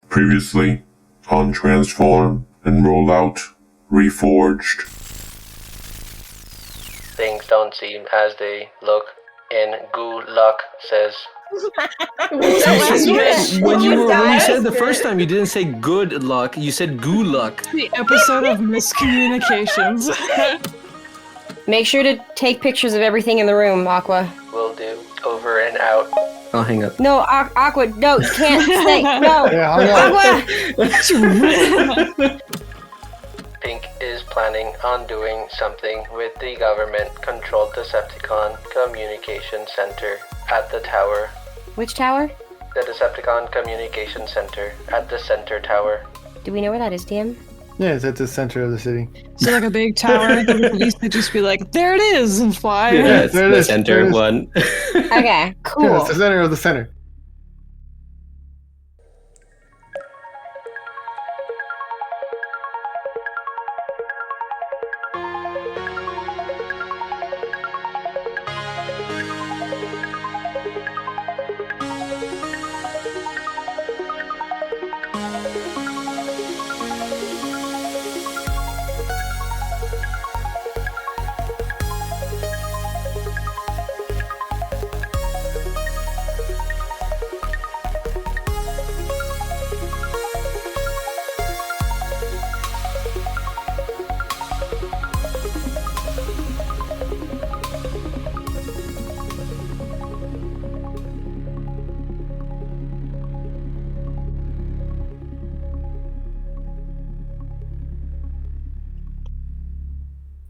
Previously on Transform and Rollout Reforged. Things don't seem as they look, and Goo Luck says, When you said the first time, you didn't say good luck, you said goo luck. The episode of miscommunications. Make sure to take pictures of everything in the room, Aqua. will do. Over and out. I'll hang up. No, Aqua, no, you can't stay. No, Yeah, Aqua! Pink is planning on doing something with the government-controlled Decepticon Communication Center at the tower. Which tower? The Decepticon Communication Center at the center tower. Do we know where that is, DM? yeah, it's at the center of the city. So like a big tower, the police could just be like, there it is, and fly. Yeah, it's there it the is, there center it is. one. Okay, cool. Yeah, it's the center of the center.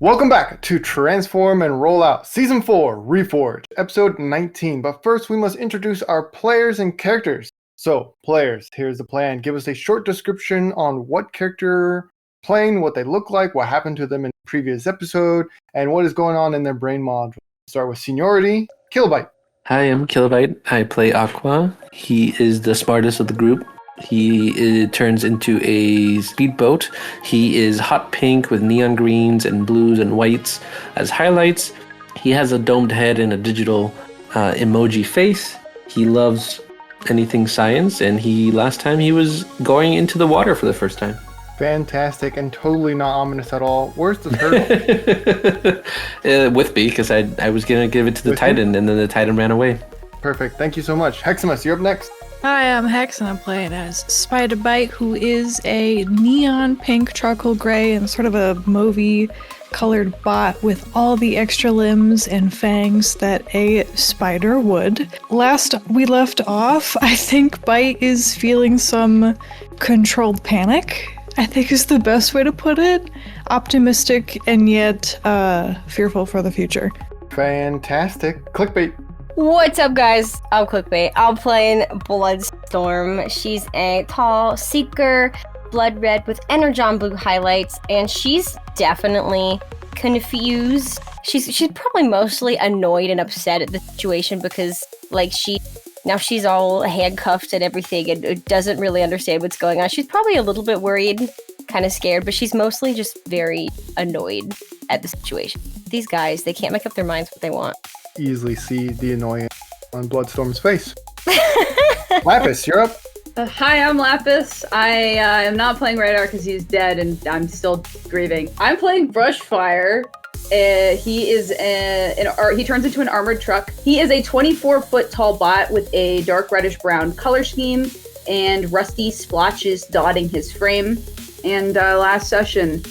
Welcome back to Transform and Roll Out, Season 4, Reforged, Episode 19. But first, we must introduce our players and characters. So, players, here's the plan. Give us a short description on what character playing, what they look like, what happened to them in the previous episode, and what is going on in their brain mod. Start with Seniority, Kilobyte. Hi, I'm Kilobyte. I play Aqua. He is the smartest of the group. He turns into a speedboat. He is hot pink with neon greens and blues and whites as highlights. He has a domed head and a digital emoji face. He loves anything science, and last time he was going into the water for the first time. Fantastic and totally not ominous at all. Where's the turtle? With me, because I was going to give it to the With Titan, and then the Titan ran away. Perfect. Thank you so much. Hexamis, you're up next. Hi, I'm Hex, and I'm playing as Spyder-Byte, who is a neon pink, charcoal gray, and sort of a mauvey colored bot with all the extra limbs and fangs that a spider would. Last we left off, I think Byte is feeling some controlled panic, I think is the best way to put it. Optimistic and yet fearful for the future. Fantastic. Clickbait. What's up, guys? I'm Clickbait. I'm playing Bloodstorm. She's a tall seeker, blood red with energon blue highlights, and she's definitely confused. She's probably mostly annoyed and upset at the situation because, like, she's all handcuffed and everything and doesn't really understand what's going on. She's probably a little bit worried, kind of scared, but she's mostly just very annoyed at the situation. These guys, they can't make up their minds what they want. Easily see the annoyance on Bloodstorm's face. Lapis, you're up. Hi, I'm Lapis. I am not playing Radar because he's dead and I'm still grieving. I'm playing Brushfire. He turns into an armored truck. He is a 24-foot tall bot with a dark reddish-brown color scheme and rusty splotches dotting his frame. And last session,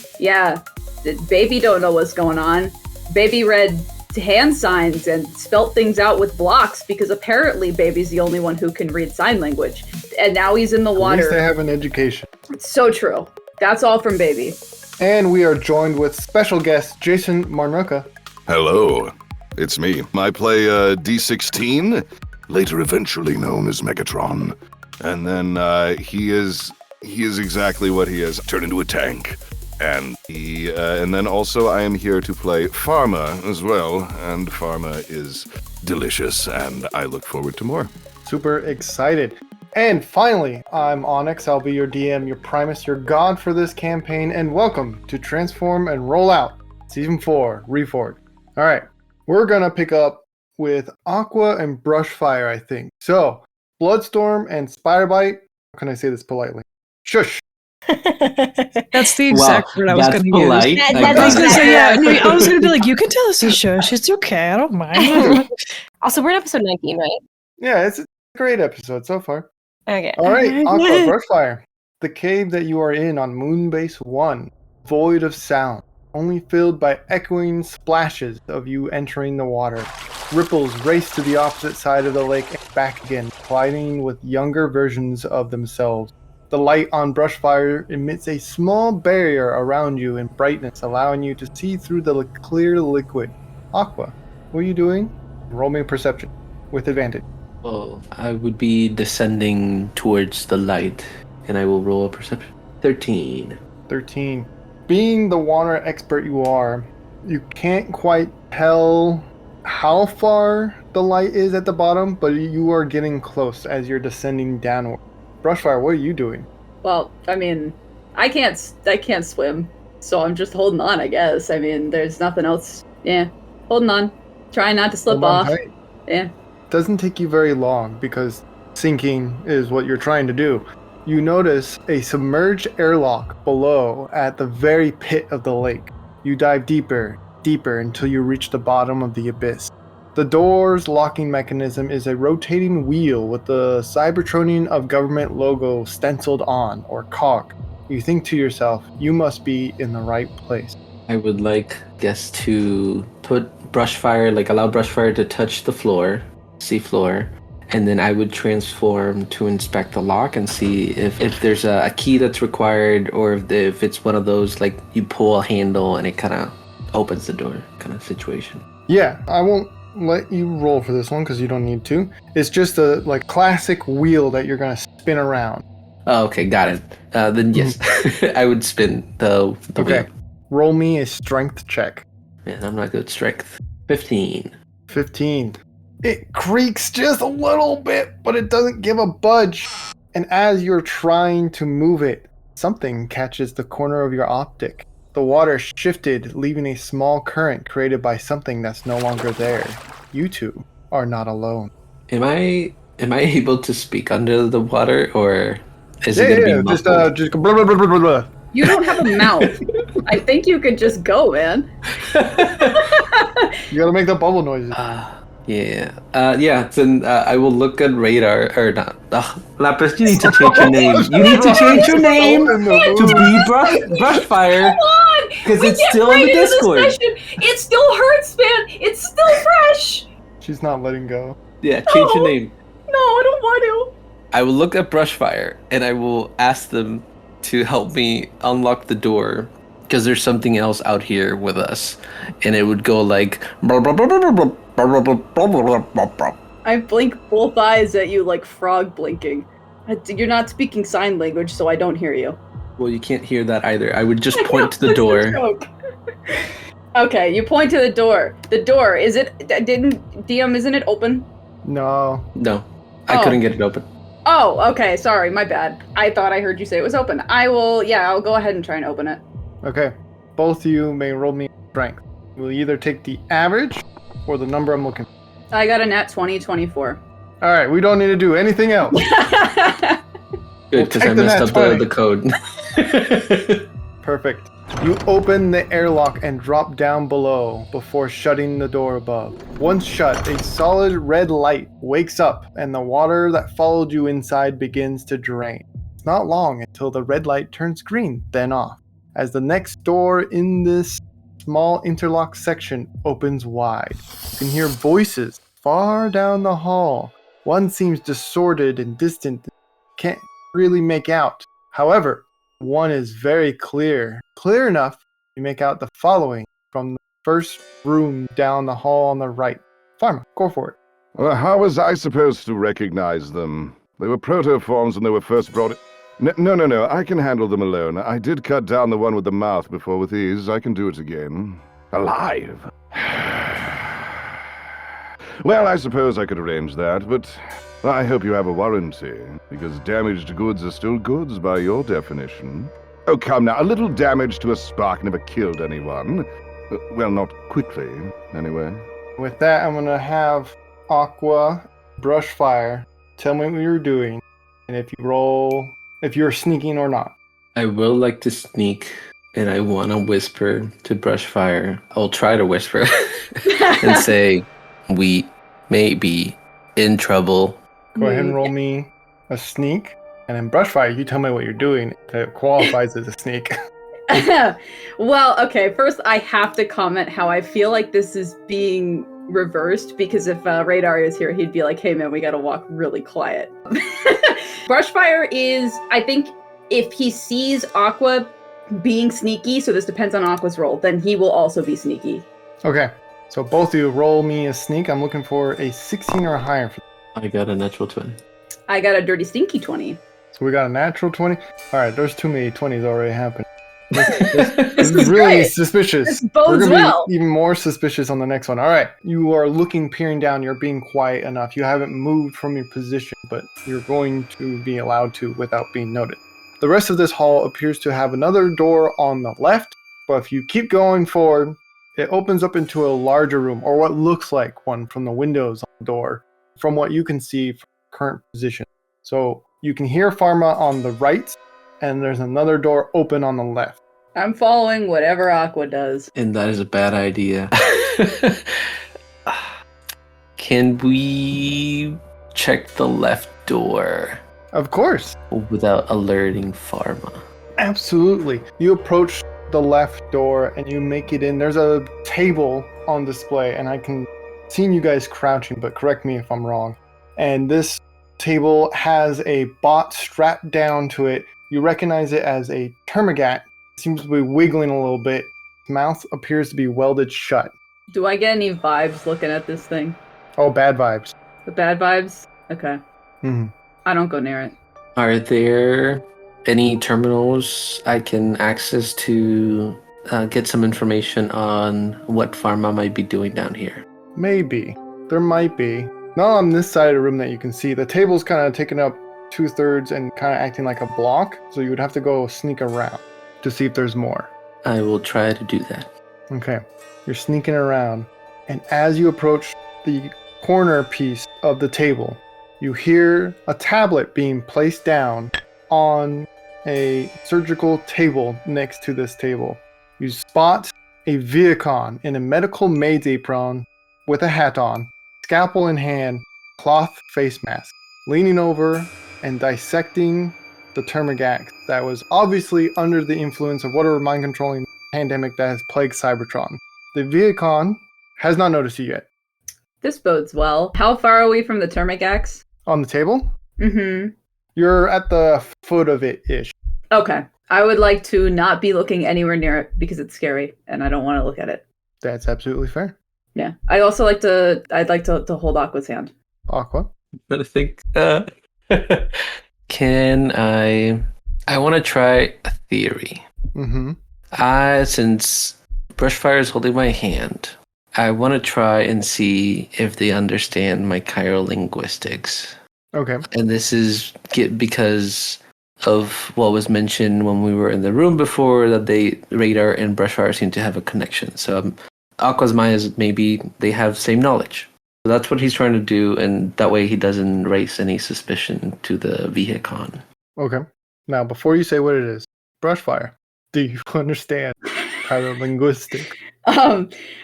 Baby don't know what's going on. Baby read hand signs and spelt things out with blocks because apparently Baby's the only one who can read sign language. And now he's in the water. At least they have an education. It's so true. That's all from Baby. And we are joined with special guest Jason Marnoka. Hello, it's me. I play D16, later eventually known as Megatron. And then he is exactly what he is, turned into a tank. And then also I am here to play Pharma as well, and Pharma is delicious, and I look forward to more. Super excited. And finally, I'm Onyx. I'll be your DM, your Primus, your god for this campaign, and welcome to Transform and Roll Out, Season 4, Reforged. All right, we're gonna pick up with Aqua and Brushfire, I think. So, Bloodstorm and Spyder-Byte, How can I say this politely? Shush. That's the exact word I was that's going to polite. use. That's I was going to say, exactly yeah. I was going to be like, you can tell us to shush. It's okay. I don't mind. Also, we're in episode 19, right? Yeah, it's a great episode so far. Okay. All right, Aqua, Brushfire. The cave that you are in on Moonbase 1, void of sound, only filled by echoing splashes of you entering the water. Ripples race to the opposite side of the lake and back again, colliding with younger versions of themselves. The light on Brushfire emits a small barrier around you in brightness, allowing you to see through the clear liquid. Aqua, what are you doing? Roll me perception with advantage. Well, I would be descending towards the light, and I will roll a perception. 13. 13. Being the water expert you are, you can't quite tell how far the light is at the bottom, but you are getting close as you're descending downward. Brushfire, what are you doing? Well, I mean, I can't swim, so I'm just holding on, I guess. I mean, there's nothing else. Yeah, holding on, trying not to slip Hold on off. tight. Yeah. Doesn't take you very long because sinking is what you're trying to do. You notice a submerged airlock below at the very pit of the lake. You dive deeper until you reach the bottom of the abyss. The door's locking mechanism is a rotating wheel with the Cybertronian of government logo stenciled on, or cog. You think to yourself, you must be in the right place. I would like guests to put Brushfire, allow Brushfire to touch the floor, sea floor, and then I would transform to inspect the lock and see if there's a key that's required, or if it's one of those, you pull a handle and it kind of opens the door kind of situation. Yeah, I won't let you roll for this one because you don't need to. It's just a classic wheel that you're going to spin around. Oh, okay, got it. Then yes, I would spin the Okay. wheel. Roll me a strength check. Man, I'm not good at strength. 15. 15. It creaks just a little bit, but it doesn't give a budge. And as you're trying to move it, something catches the corner of your optic. The water shifted, leaving a small current created by something that's no longer there. You two are not alone. Am I able to speak under the water, or is it gonna be muffled? just blah, blah, blah, blah, blah, blah. You don't have a mouth. I think you could just go, man. You gotta make the bubble noises. Yeah. Then I will look at radar, or not. Lapis, you need to change your name. You need to change your name to be Brushfire. Because it's still in the Discord. It still hurts, man. It's still fresh. She's not letting go. Yeah, change your name. No, I don't want to. I will look at Brushfire and I will ask them to help me unlock the door, because there's something else out here with us, and it would go like. I blink both eyes at you like frog blinking. You're not speaking sign language, so I don't hear you. Well, you can't hear that either. I would just point to the door. Okay, you point to the door. The door, isn't it open? No. No, I couldn't get it open. Oh, okay, sorry, my bad. I thought I heard you say it was open. I'll go ahead and try and open it. Okay. Both of you may roll me strength. We'll either take the average or the number I'm looking for. I got a nat 20, 24. All right, we don't need to do anything else. Good, because take I the messed nat up 20. the code. Perfect. You open the airlock and drop down below before shutting the door above. Once shut, a solid red light wakes up and the water that followed you inside begins to drain. It's not long until the red light turns green, then off, as the next door in this small interlock section opens wide. You can hear voices far down the hall. One seems distorted and distant, can't really make out. However, one is very clear enough to make out the following from the first room down the hall on the right. Pharma, go for it. Well, how was I supposed to recognize them? They were protoforms when they were first brought in. No, I can handle them alone. I did cut down the one with the mouth before with ease. I can do it again. Alive. Well, I suppose I could arrange that, but I hope you have a warranty, because damaged goods are still goods by your definition. Oh, come now, a little damage to a spark never killed anyone. Well, not quickly, anyway. With that, I'm going to have Aqua, Brushfire, tell me what you're doing. and if you're sneaking or not. I will like to sneak, and I want to whisper to Brushfire. I'll try to whisper and say, we may be in trouble. Go ahead and roll me a sneak, and then Brushfire, you tell me what you're doing. It qualifies as a sneak. Well, okay, first I have to comment how I feel like this is being reversed, because if Radar is here, he'd be like, hey man, we gotta walk really quiet. Brushfire is, I think, if he sees Aqua being sneaky, so this depends on Aqua's roll, then he will also be sneaky. Okay, so both of you roll me a sneak. I'm looking for a 16 or higher. I got a natural 20. I got a dirty stinky 20. So we got a natural 20. All right, there's too many 20s already happening. This This is is really great. suspicious. This bodes We're gonna well. be even more suspicious on the next one. All right, you are looking, peering down. You're being quiet enough. You haven't moved from your position, but you're going to be allowed to without being noticed. The rest of this hall appears to have another door on the left, but if you keep going forward, it opens up into a larger room, or what looks like one from the windows on the door, from what you can see from current position. So you can hear Pharma on the right, and there's another door open on the left. I'm following whatever Aqua does. And that is a bad idea. Can we check the left door Of course. without alerting Pharma? Absolutely. You approach the left door and you make it in. There's a table on display, and I can see you guys crouching, but correct me if I'm wrong. And this table has a bot strapped down to it. You recognize it as a termagant. It seems to be wiggling a little bit. Its mouth appears to be welded shut. Do I get any vibes looking at this thing? Oh, bad vibes. The bad vibes? Okay. hmm I don't go near it. Are there any terminals I can access to get some information on what Pharma might be doing down here? Maybe. There might be. Not on this side of the room that you can see. The table's kind of taken up 2/3 and kind of acting like a block, so you would have to go sneak around to see if there's more. I will try to do that. Okay. You're sneaking around, and as you approach the corner piece of the table, you hear a tablet being placed down on a surgical table next to this table. You spot a Viacon in a medical maid's apron with a hat on, scalpel in hand, cloth face mask, leaning over and dissecting the termagant that was obviously under the influence of whatever mind-controlling pandemic that has plagued Cybertron. The Viacon has not noticed you yet. This bodes well. How far are we from the Termigax? On the table, Mm-hmm. you're at the foot of it-ish. Okay. I would like to not be looking anywhere near it because it's scary and I don't want to look at it. That's absolutely fair. Yeah. I'd like to hold Aqua's hand. Aqua. But I think can I want to try a theory. Mm-hmm. Since Brushfire is holding my hand, I want to try and see if they understand my chirolinguistics. Okay. And this is because of what was mentioned when we were in the room before, that Radar and Brushfire seem to have a connection. So Aqua's mind is maybe they have same knowledge. So that's what he's trying to do, and that way he doesn't raise any suspicion to the Vehicon. Okay. Now, before you say what it is, Brushfire, do you understand chirolinguistic?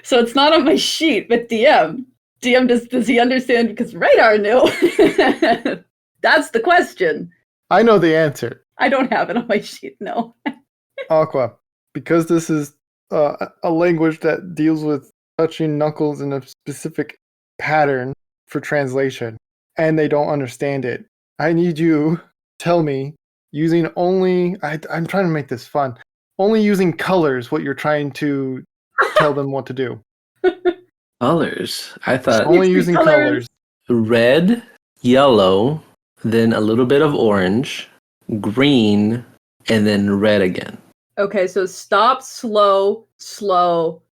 So it's not on my sheet, but DM, does he understand because Radar knew? That's the question. I know the answer. I don't have it on my sheet, no. Aqua, because this is a language that deals with touching knuckles in a specific pattern for translation, and they don't understand it, I need you to tell me, using only, I'm trying to make this fun, only using colors, what you're trying to tell them what to do. Colors? I thought Only using colors. red, yellow, then a little bit of orange, green, and then red again. Okay, so stop, slow,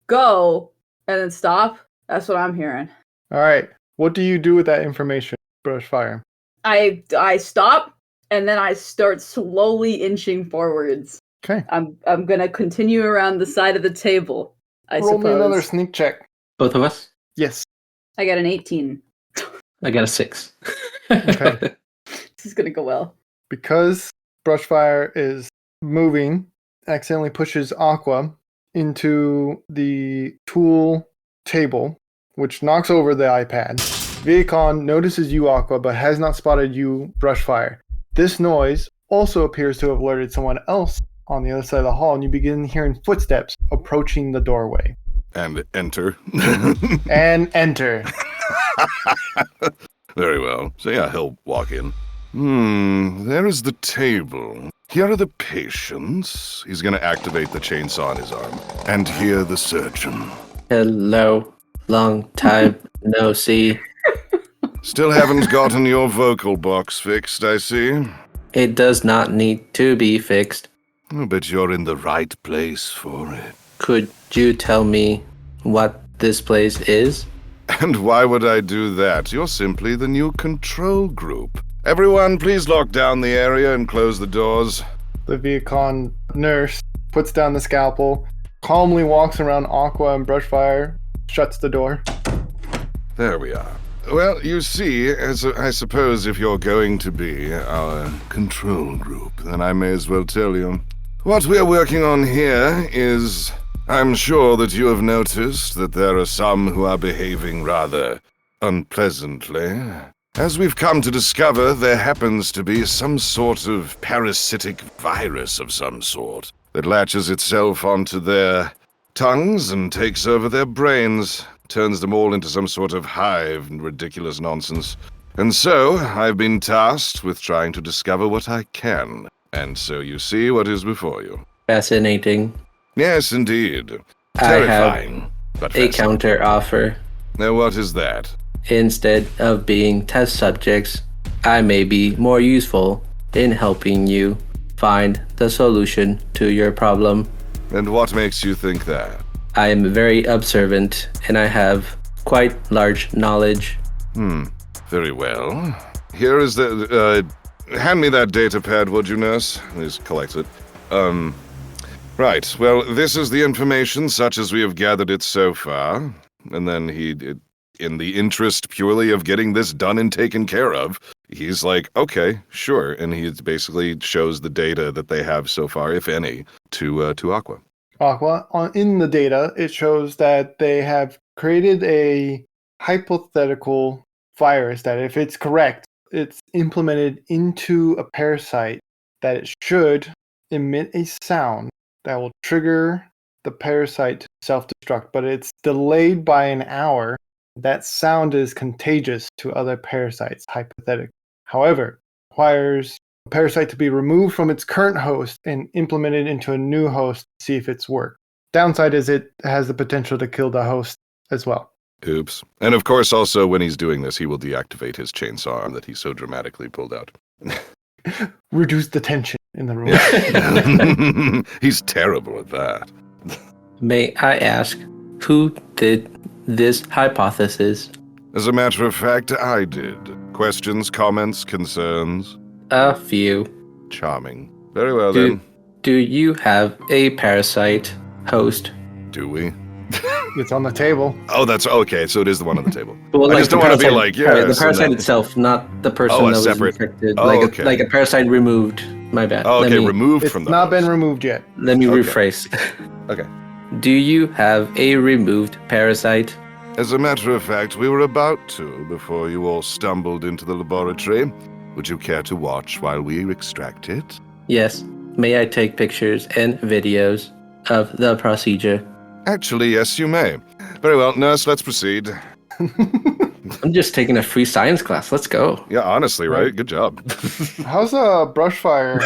go, and then stop. That's what I'm hearing. All right. What do you do with that information, Brushfire? I stop, and then I start slowly inching forwards. Okay. I'm gonna continue around the side of the table. I Roll suppose. me another sneak check. Both of us? Yes. I got an 18. I got a 6. Okay. This is gonna go well. Because Brushfire is moving, accidentally pushes Aqua into the tool table, which knocks over the iPad. Kaon notices you, Aqua, but has not spotted you, Brushfire. This noise also appears to have alerted someone else on the other side of the hall, and you begin hearing footsteps approaching the doorway. And enter. And enter. Very well. So yeah, he'll walk in. There is the table. Here are the patients. He's gonna activate the chainsaw on his arm. And here the surgeon. Hello. Long time no see. Still haven't gotten your vocal box fixed, I see. It does not need to be fixed. Oh, but you're in the right place for it. Could you tell me what this place is? And why would I do that? You're simply the new control group. Everyone, please lock down the area and close the doors. The Kaon nurse puts down the scalpel, calmly walks around Aqua and Brushfire, shuts the door. There we are. Well, you see, I suppose if you're going to be our control group, then I may as well tell you. What we're working on here is, I'm sure that you have noticed that there are some who are behaving rather unpleasantly. As we've come to discover, there happens to be some sort of parasitic virus of some sort that latches itself onto their tongues and takes over their brains, turns them all into some sort of hive and ridiculous nonsense. And so, I've been tasked with trying to discover what I can. And so you see what is before you. Fascinating. Yes, indeed. I have Terrifying, but a fascinating. counter offer. Now, what is that? Instead of being test subjects, I may be more useful in helping you find the solution to your problem. And what makes you think that? I am very observant and I have quite large knowledge. Very well. Here is the, hand me that data pad, would you, nurse? He just collects it. Right. Well, this is the information such as we have gathered it so far. And then in the interest purely of getting this done and taken care of, he's like, okay, sure. And he basically shows the data that they have so far, if any, to Aqua. Aqua, in the data, it shows that they have created a hypothetical virus that, if it's correct, it's implemented into a parasite that it should emit a sound that will trigger the parasite to self-destruct, but it's delayed by an hour. That sound is contagious to other parasites, hypothetically. However, it requires a parasite to be removed from its current host and implemented into a new host to see if it's worked. Downside is it has the potential to kill the host as well. Oops. And of course, also, when he's doing this, he will deactivate his chainsaw arm that he so dramatically pulled out. Reduce the tension in the room. He's terrible at that. May I ask, who did this hypothesis? As a matter of fact, I did. Questions, comments, concerns? A few. Charming. Very well, then. Do you have a parasite host? Do we? It's on the table. Oh, that's okay. So it is the one on the table. Well, I just don't want to be like, yeah. The parasite itself, not the person that was separate. infected. Oh, okay. Like a parasite removed. My bad. Oh, okay, removed It's from the not host. been removed yet. Let me Okay. rephrase. Okay. Do you have a removed parasite? As a matter of fact, we were about to before you all stumbled into the laboratory. Would you care to watch while we extract it? Yes. May I take pictures and videos of the procedure? Actually, yes, you may. Very well, nurse, let's proceed. I'm just taking a free science class. Let's go. Yeah, honestly, right? Good job. How's Brushfire?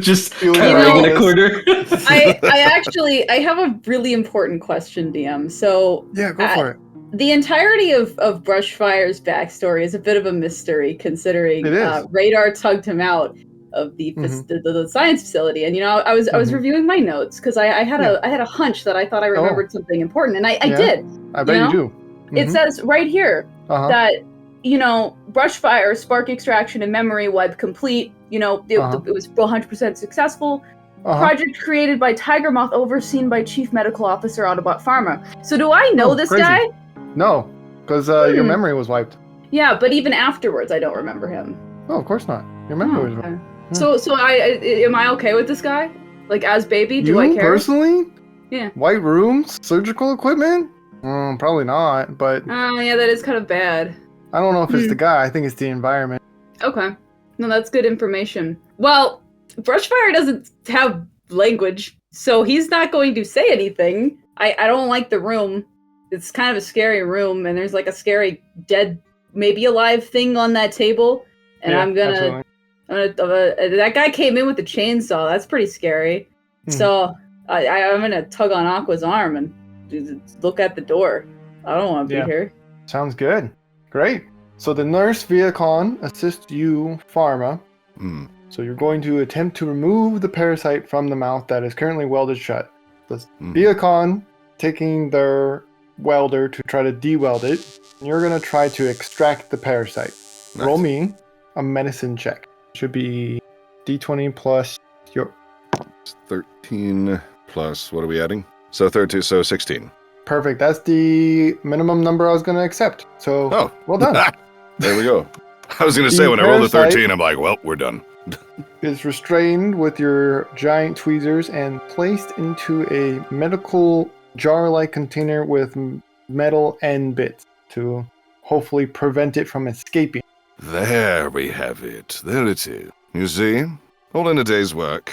Just Feeling carrying in a this? quarter. I have a really important question, DM. So Yeah, go for it. the entirety of Brushfire's backstory is a bit of a mystery, considering It is. Radar tugged him out of the science facility. And I was reviewing my notes because I had a hunch that I thought I remembered something important, and I did. I bet you do. It says right here that Brushfire, spark extraction and memory wipe complete. It was 100% successful. Project created by Tiger Moth, overseen by Chief Medical Officer Autobot Pharma. So do I know this crazy. guy? No, because your memory was wiped. Yeah, but even afterwards, I don't remember him. Oh, of course not. Your memory was wiped. So am I okay with this guy? Like as baby, do I You care? personally? Yeah. White rooms, surgical equipment? Probably not, but Yeah, that is kind of bad. I don't know if it's the guy. I think it's the environment. Okay. No, that's good information. Well, Brushfire doesn't have language, so he's not going to say anything. I don't like the room. It's kind of a scary room, and there's like a scary dead, maybe alive thing on that table. And Yeah, I'm gonna that guy came in with the chainsaw. That's pretty scary. So I'm gonna tug on Aqua's arm and look at the door. I don't want to be here. Sounds good. Great. So the nurse Viacon assists you, Pharma. So you're going to attempt to remove the parasite from the mouth that is currently welded shut. The Viacon taking their welder to try to de-weld it. And you're going to try to extract the parasite. Nice. Roll me a medicine check. Should be D20 plus your... 13 plus, what are we adding? So 13, so 16. Perfect. That's the minimum number I was going to accept. So, well done. There we go. I was going to The say, when I rolled a parasite- 13, I'm like, well, we're done. Is restrained with your giant tweezers and placed into a medical jar-like container with metal end bits to hopefully prevent it from escaping. There we have it. There it is. You see? All in a day's work.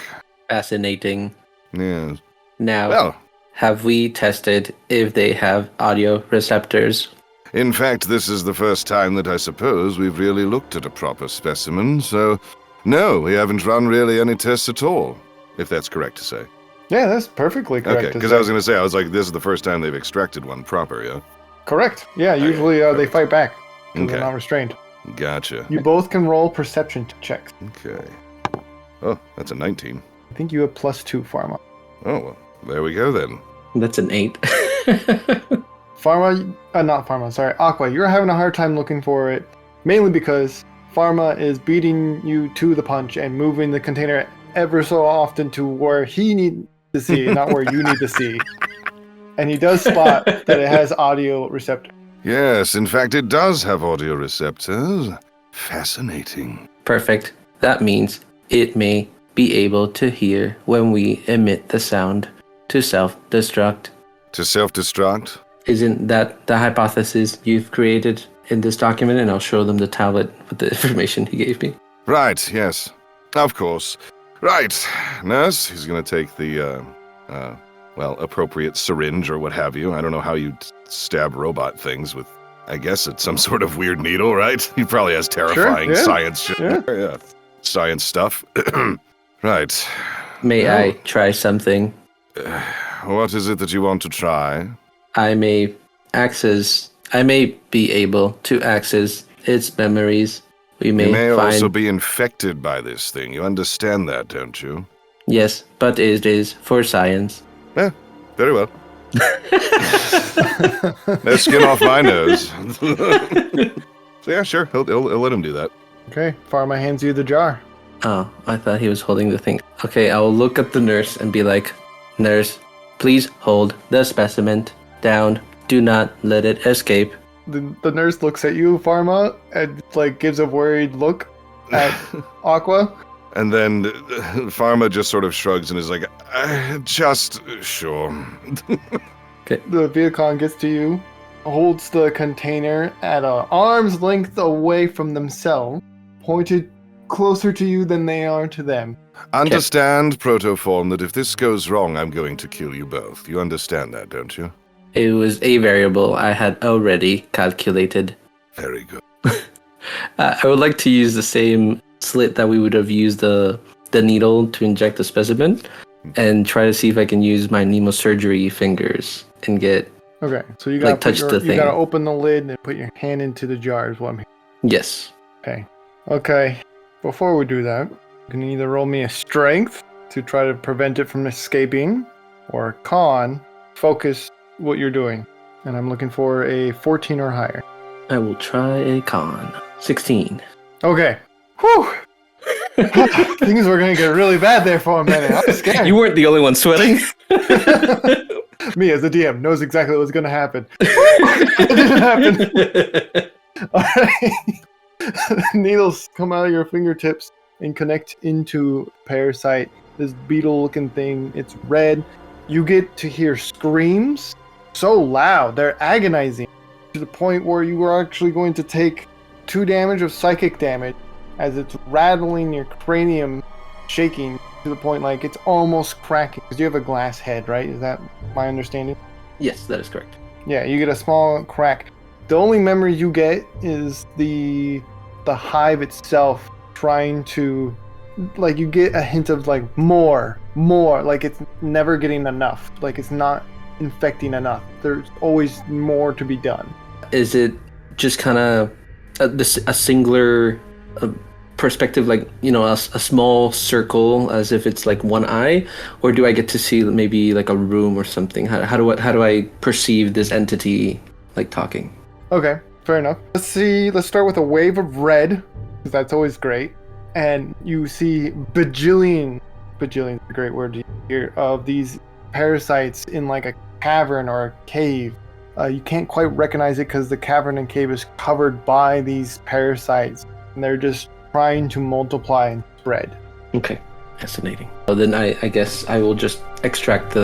Fascinating. Yes. Now, Well, have we tested if they have audio receptors? in fact, this is the first time that I suppose we've really looked at a proper specimen, so no, we haven't run really any tests at all, if that's correct to say. Yeah, that's perfectly correct. Okay, to because say. I was going to say, I was like, this is the first time they've extracted one proper, yeah? Correct. Yeah, usually they perfect. fight back because Okay. they're not restrained. Gotcha. You both can roll perception checks. Okay. Oh, that's a 19. I think you have +2, Pharma. Oh, well, there we go then. That's an 8. Pharma, not Pharma, sorry, Aqua, you're having a hard time looking for it, mainly because Pharma is beating you to the punch and moving the container ever so often to where he needs to see, not where you need to see. And he does spot that it has audio receptor. Yes, in fact, it does have audio receptors. Fascinating. Perfect. That means it may be able to hear when we emit the sound to self-destruct. To self-destruct? Isn't that the hypothesis you've created in this document? And I'll show them the tablet with the information he gave me. Right, yes. Of course. Right. Nurse, he's going to take the, appropriate syringe or what have you. I don't know how you stab robot things with, I guess it's some sort of weird needle, right? He probably has terrifying yeah. science shit. Yeah. Science stuff. Right. May Well- I try something? What is it that you want to try? I may be able to access its memories. We You may find... also be infected by this thing. You understand that, don't you? Yes, but it is for science. Yeah, very well. No skin off my nose. So yeah, sure, he'll let him do that. Okay, Pharma hands you the jar. Oh, I thought he was holding the thing. Okay, I will look at the nurse and be like, Nurse, please hold the specimen down. Do not let it escape. The nurse looks at you, Pharma, and like gives a worried look at Aqua. And then Pharma just sort of shrugs and is like, just sure. The Viacon gets to you, holds the container at an arm's length away from themselves, pointed closer to you than they are to them. Understand, Protoform, that if this goes wrong, I'm going to kill you both. You understand that, don't you? It was a variable I had already calculated. Very good. I would like to use the same slit that we would have used the needle to inject the specimen and try to see if I can use my neurosurgery fingers and get... Okay, so you gotta Like, touch the you thing. gotta open the lid and put your hand into the jar is what I'm hearing. Yes. Okay, before we do that, you can either roll me a strength to try to prevent it from escaping, or con, focus what you're doing. And I'm looking for a 14 or higher. I will try a con. 16. Okay. Whew! Things were gonna get really bad there for a minute. I was scared. You weren't the only one sweating. Me as the DM knows exactly what's gonna happen. It didn't happen. Alright. Needles come out of your fingertips and connect into Parasite, this beetle-looking thing. It's red. You get to hear screams so loud, they're agonizing, to the point where you are actually going to take 2 damage of psychic damage as it's rattling your cranium, shaking to the point like it's almost cracking. Because you have a glass head, right? Is that my understanding? Yes, that is correct. Yeah, you get a small crack. The only memory you get is the hive itself trying to, like, you get a hint of like more, like it's never getting enough, like it's not infecting enough. There's always more to be done. Is it just kind of a singular perspective, like, you know, a small circle as if it's like one eye, or do I get to see maybe like a room or something? How do I perceive this entity like talking? Okay, fair enough. Let's start with a wave of red, because that's always great. And you see bajillion is a great word to hear, of these parasites in like a cavern or a cave. You can't quite recognize it because the cavern and cave is covered by these parasites, and they're just trying to multiply and spread. Okay, fascinating. Well, then I guess I will just extract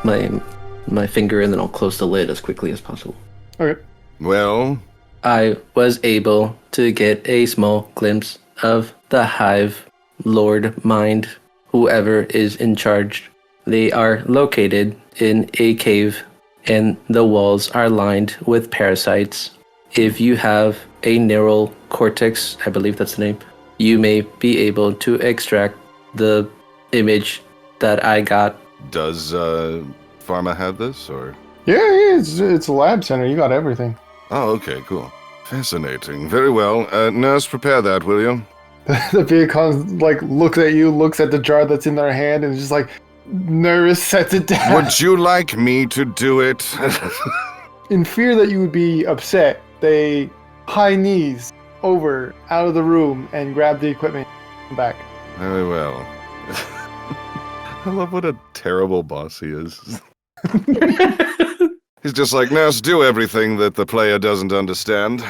my finger and then I'll close the lid as quickly as possible. Okay. Well, I was able to get a small glimpse of the hive lord mind, whoever is in charge. They are located in a cave and the walls are lined with parasites. If you have a neural cortex, I believe that's the name, you may be able to extract the image that I got. does Pharma have this, or? Yeah, it's a lab center. You got everything. Oh, okay, cool. Fascinating. Very well. Nurse, prepare that, will you? The vehicle like looks at you, looks at the jar that's in their hand, and is just like nervous, sets it down. Would you like me to do it? In fear that you would be upset, they high knees over out of the room and grab the equipment back. Very well. I love what a terrible boss he is. He's just like, nurse, do everything that the player doesn't understand.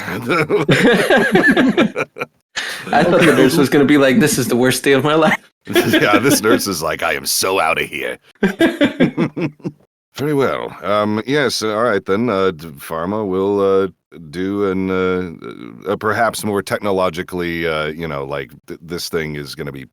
I thought the nurse was going to be like, this is the worst day of my life. Yeah, this nurse is like, I am so out of here. Very well. Yes, all right then. Pharma will do a perhaps more technologically, this thing is going to be,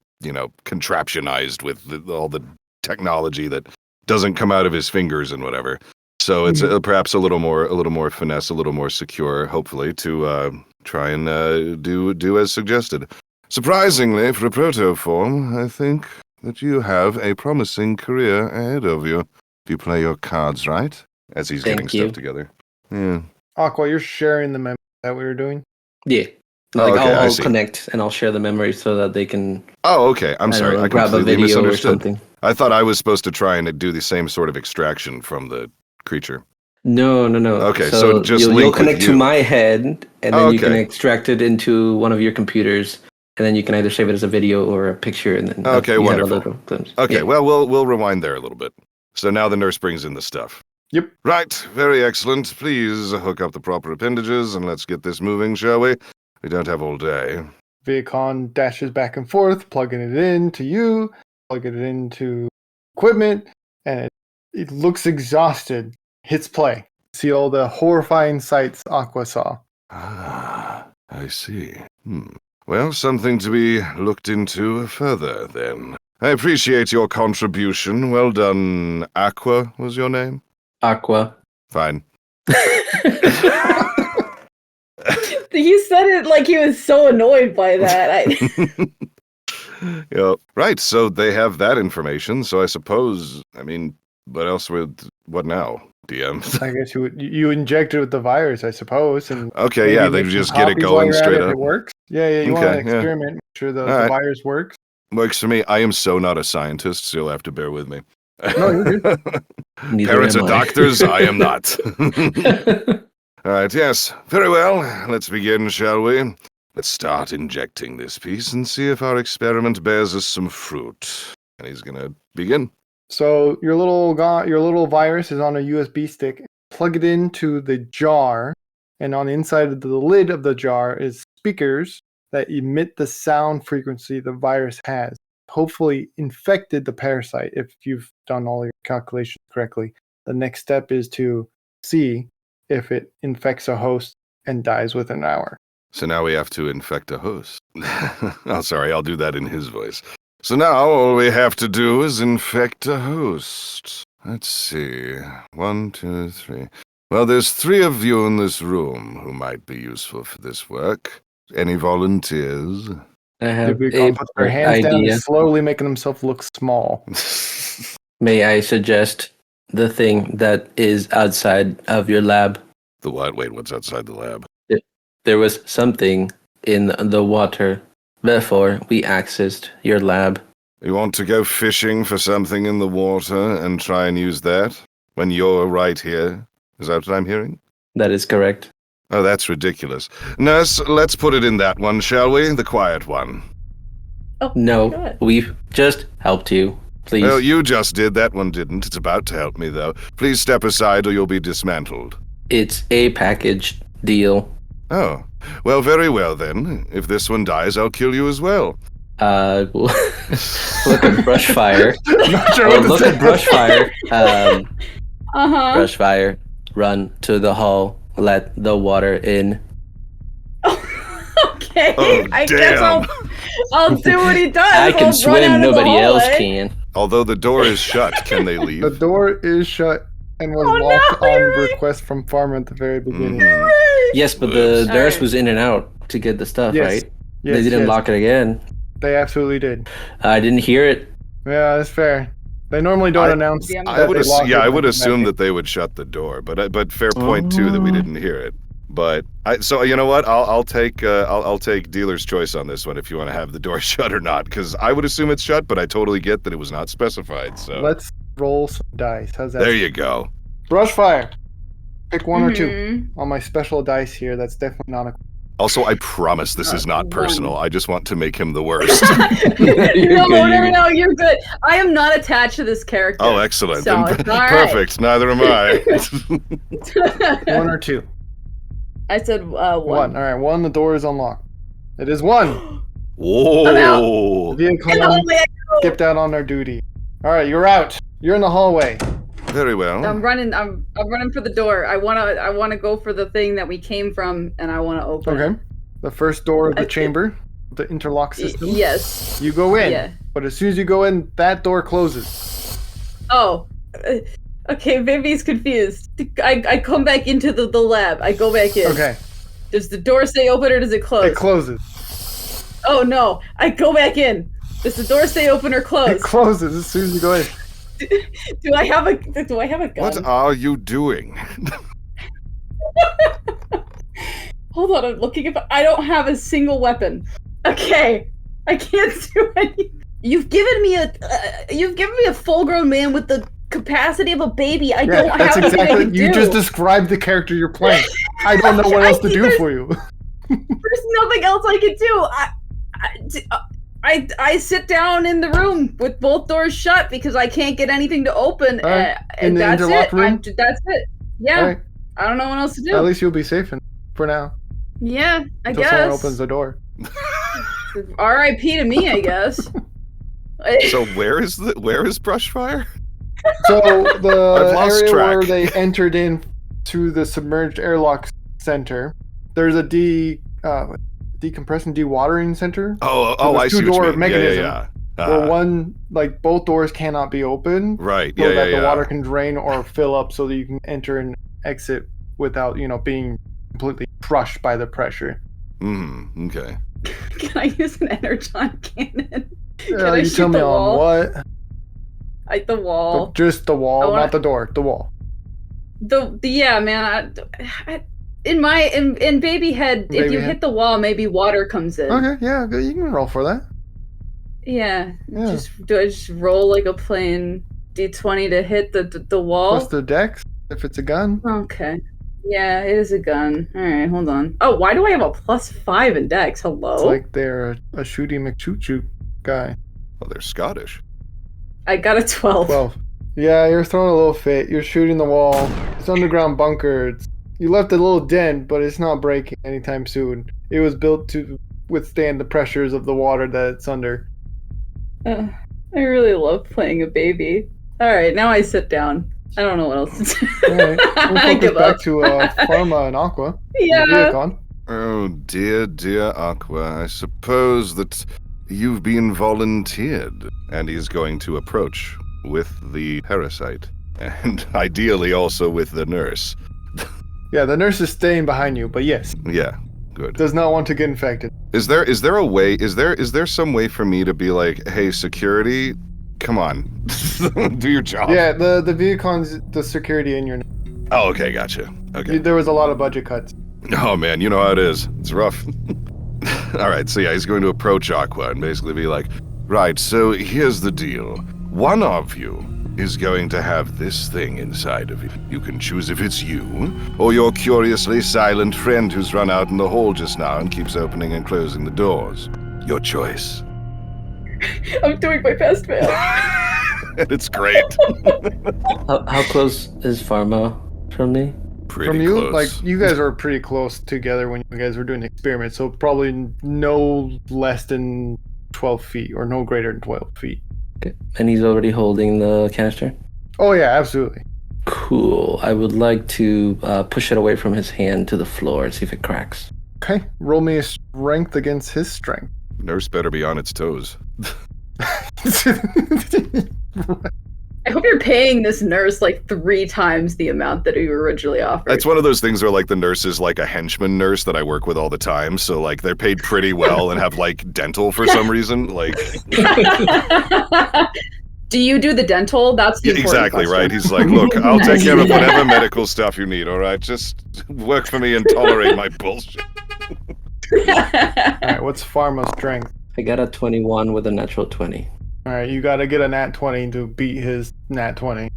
contraptionized with all the technology that doesn't come out of his fingers and whatever. So it's perhaps a little more finesse, a little more secure, hopefully, to try and do as suggested. Surprisingly, for a protoform, I think that you have a promising career ahead of you if you play your cards right. As he's getting stuff together. Yeah. Aqua, you're sharing the memory that we were doing? Yeah. Okay, I'll connect and I'll share the memory so that they can. Oh, okay. I'm sorry. I grab a completely video or misunderstood. something. I thought I was supposed to try and do the same sort of extraction from the creature. No. Okay, so just you'll link with connect to you. my head, and then you can Okay. extract it into one of your computers, and then you can either save it as a video or a picture, and then Okay, you have a wonderful. little glimpse. Okay, Yeah. well, we'll rewind there a little bit. So now the nurse brings in the stuff. Yep. Right, very excellent. Please hook up the proper appendages and let's get this moving, shall we? We don't have all day. Viacon dashes back and forth, plugging it in to you, plugging it into equipment, and it looks exhausted. Hits play. See all the horrifying sights Aqua saw. Ah, I see. Well, something to be looked into further, then. I appreciate your contribution. Well done. Aqua was your name? Aqua. Fine. He said it like he was so annoyed by that. Yeah. Right, so they have that information, so I suppose, what now, DM? I guess you inject it with the virus, I suppose, and Okay, yeah, they make just some get it copies while going you're at straight it if up. It works. Yeah, you want to Okay, yeah. experiment, make sure the All right. virus works. Works for me. I am so not a scientist, so you'll have to bear with me. No, you're good. Neither Parents am are I. doctors, I am not. All right, yes. Very well. Let's begin, shall we? Let's start injecting this piece and see if our experiment bears us some fruit. And he's going to begin. So your little virus is on a USB stick. Plug it into the jar, and on the inside of the lid of the jar is speakers that emit the sound frequency the virus has. Hopefully infected the parasite if you've done all your calculations correctly. The next step is to see if it infects a host and dies within an hour. So now we have to infect a host. Oh, sorry, I'll do that in his voice. So now all we have to do is infect a host. Let's see. 1, 2, 3. Well, there's 3 of you in this room who might be useful for this work. Any volunteers? I have They a put their hands down idea. and slowly making themselves look small. May I suggest the thing that is outside of your lab? The what? Wait, what's outside the lab? There was something in the water before we accessed your lab. You want to go fishing for something in the water and try and use that when you're right here? Is that what I'm hearing? That is correct. Oh, that's ridiculous. Nurse, let's put it in that one, shall we? The quiet one. Oh, No, good. we've just helped you. Please. Oh, you just did. That one didn't. It's about to help me, though. Please step aside or you'll be dismantled. It's a package deal. Oh, well, very well then. If this one dies, I'll kill you as well. Look at Brushfire. Not sure Or what to look say. at Brushfire. Uh-huh. Brushfire, run to the hall. Let the water in. Okay. Oh, I guess damn. I'll do what he does. I I'll can run out swim, of the nobody else hallway. can. Although the door is shut, can they The leave? door is shut and was Oh, locked no, on really? request from Farmer at the very beginning. Mhm. Yes, but the Oops. nurse Alright. was in and out to get the stuff, Yes. right? Yes, They didn't yes. lock it again. They absolutely did. I didn't hear it. Yeah, that's fair. They normally don't I- announce. Yeah, I that would, they lock it I when would they assume make that they would shut the door, but fair point too that we Oh. didn't hear it. But so you know what? I'll take dealer's choice on this one if you want to have the door shut or not, because I would assume it's shut, but I totally get that it was not specified. it. So Let's roll some dice. How's that? there you go. Brushfire. Pick one or two Mhm. on my special dice here. That's definitely not a. Also, I promise this is not One. personal. I just want to make him the worst. No, you're good. I am not attached to this character. Oh, excellent. So Then it's all right. perfect. Neither am I. One or two. I said One. one. All right. One. The door is unlocked. It is one. Whoa. Vehicle Get one on the- skipped out on their duty. All right, you're out. You're in the hallway. Very well. I'm running for the door. I wanna go for the thing that we came from, and I wanna open. Okay. The first door of the I- chamber, the interlock system. Yes. You go in, Yeah. but as soon as you go in, that door closes. Oh. Okay, Vivi's confused. I come back into the lab. I go back in. Okay. Does the door stay open or does it close? It closes. Oh no! I go back in. Does the door stay open or It close? closes as soon as you go in. Do I have a gun? What are you doing? Hold on, I'm looking if I don't have a single weapon. Okay, I can't do any. You've given me a full-grown man with the capacity of a baby. I don't have that's anything I exactly. can You do. just described the character you're playing. I don't know what else to do there's- for you. There's nothing else I can do. I sit down in the room with both doors shut because I can't get anything to open. All right. In And the that's interlock it. room? That's it. Yeah. All right. I don't know what else to do. At least you'll be safe for now. Yeah, I Until guess. someone opens the door. R.I.P. to me, I guess. So where is Brushfire? So I've the lost area track. where they entered in to the submerged airlock center, there's a decompression dewatering center. Oh, So I there's see what you two-door mean. mechanism. Yeah. Where one, like both doors cannot be open, Right. so Yeah, that yeah, the yeah. water can drain or fill up, so that you can enter and exit without, being completely crushed by the pressure. Okay. Can I use an energon cannon? You I tell shoot me the on wall? what? The wall. Just the wall, I wanna- not the door. The wall. The yeah, man. In baby head, if Baby you head? hit the wall, maybe water comes in. Okay, yeah, you can roll for that. Yeah. Yeah. Do I just roll like a plain d20 to hit the wall? Plus the dex, if it's a gun. Okay. Yeah, it is a gun. All right, hold on. Oh, why do I have a +5 in Dex? Hello. It's like they're a shooty McChoot guy. Well, they're Scottish. I got a 12. 12. Yeah, you're throwing a little fit. You're shooting the wall. It's underground bunker. You left a little dent, but it's not breaking anytime soon. It was built to withstand the pressures of the water that it's under. I really love playing a baby. All right, now I sit down. I don't know what else to do. All right, we'll I focus give back up. to Pharma and Aqua. Yeah. Viacon. Oh, dear Aqua, I suppose that you've been volunteered. And he's going to approach with the parasite. And ideally also with the nurse. Yeah, the nurse is staying behind you, but yes, Yeah, good. does not want to get infected. Is there a way, is there some way for me to be like, hey, security, come on, do your job? Yeah, the Viacon's the security in your. Oh, okay, gotcha. Okay. There was a lot of budget cuts. Oh man, you know how it is. It's rough. All right, so yeah, he's going to approach Aqua and basically be like, right, so here's the deal. One of you is going to have this thing inside of you. You can choose if it's you, or your curiously silent friend who's run out in the hall just now and keeps opening and closing the doors. Your choice. I'm doing my best, man. It's great. How close is Pharma from me? Pretty From you, close. like you guys are pretty close together when you guys were doing experiments, so probably no less than 12 feet or no greater than 12 feet. Okay. And he's already holding the canister? Oh yeah, absolutely. Cool. I would like to push it away from his hand to the floor and see if it cracks. Okay, roll me a strength against his strength. Nurse better be on its toes. I hope you're paying this nurse like 3 times the amount that you originally offered. It's one of those things where like the nurse is like a henchman nurse that I work with all the time, so like they're paid pretty well and have like dental for some reason. Like Do you do the dental? That's the important exactly question. right. He's like, look, I'll take care of whatever medical stuff you need, all right? Just work for me and tolerate my bullshit. Alright, what's Pharma's strength? I got a 21 with a natural 20. Alright, you gotta get a nat 20 to beat his nat 20.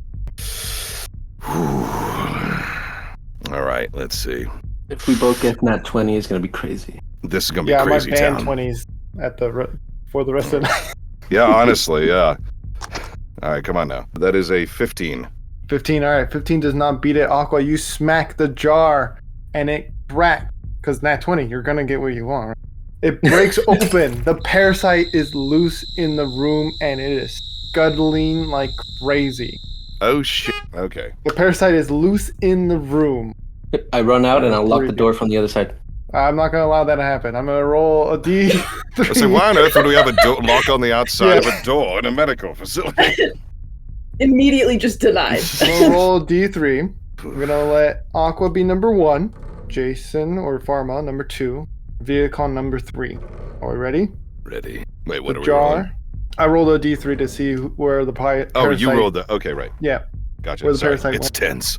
All right, let's see. If we both get nat 20, it's going to be crazy. This is gonna be Yeah, crazy my band town. 20s at for the rest of the night. Yeah, honestly, yeah. All right, come on now. That is a 15. 15, alright, 15 does not beat it. Aqua, you smack the jar and it cracks. Because nat 20, you're gonna get what you want, right? It breaks open. The parasite is loose in the room and it is scuttling like crazy. Oh shit. Okay. The parasite is loose in the room. I run out and I'll lock the door from the other side. I'm not gonna allow that to happen. I'm gonna roll a D3. I say, why on earth would we have a lock on the outside of a door in a medical facility? Immediately just denied. We'll roll D3. We're gonna let Aqua be number 1, Jason or Pharma number 2, Viacon number 3. Are we ready? Ready. Wait, what The are we jar. rolling? I rolled a D3 to see where the parasite. Oh, you rolled the... Okay, right. Yeah, Gotcha. Where the Sorry. parasite It's went. tense.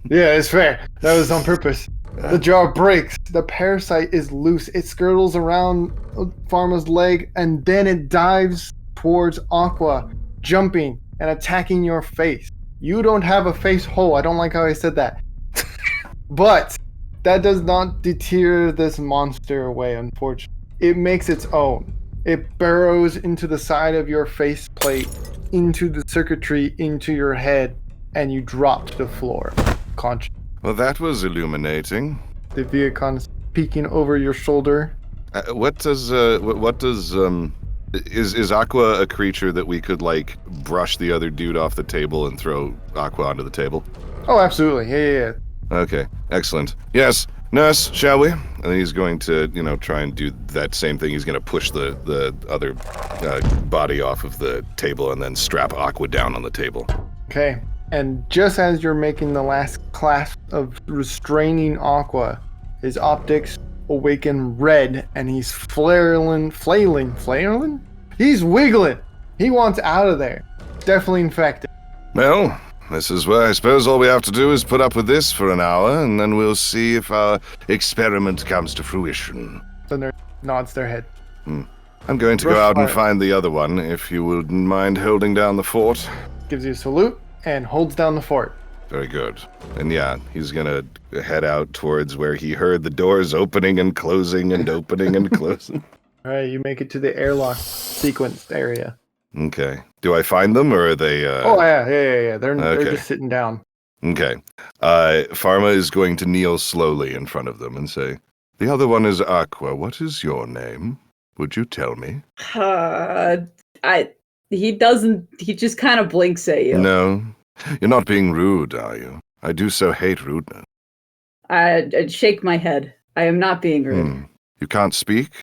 yeah, it's fair. That was on purpose. The jar breaks. The parasite is loose. It skirtles around Pharma's leg and then it dives towards Aqua, jumping and attacking your face. You don't have a face hole. I don't like how I said that. But that does not deter this monster away, unfortunately. It makes its own. It burrows into the side of your faceplate, into the circuitry, into your head, and you drop to the floor. Conscious. Well, that was illuminating. The Viacon is peeking over your shoulder. Is Aqua a creature that we could like brush the other dude off the table and throw Aqua onto the table? Oh, absolutely. Yeah. Okay, excellent. Yes, nurse, shall we? And then he's going to, try and do that same thing. He's going to push the other body off of the table and then strap Aqua down on the table. Okay. And just as you're making the last clasp of restraining Aqua, his optics awaken red and he's flailing? He's wiggling. He wants out of there. Definitely infected. Well, this is where I suppose all we have to do is put up with this for an hour, and then we'll see if our experiment comes to fruition. The nurse nods their head. I'm going to go out and Brushfire. find the other one, if you wouldn't mind holding down the fort. Gives you a salute and holds down the fort. Very good. And yeah, he's gonna head out towards where he heard the doors opening and closing and opening and closing. All right, you make it to the airlock sequence area. Okay. Do I find them, or are they... Oh, yeah. They're Okay. just sitting down. Okay. Pharma is going to kneel slowly in front of them and say, The other one is Aqua. What is your name? Would you tell me? He just kind of blinks at you. No. You're not being rude, are you? I do so hate rudeness. I'd shake my head. I am not being rude. You can't speak?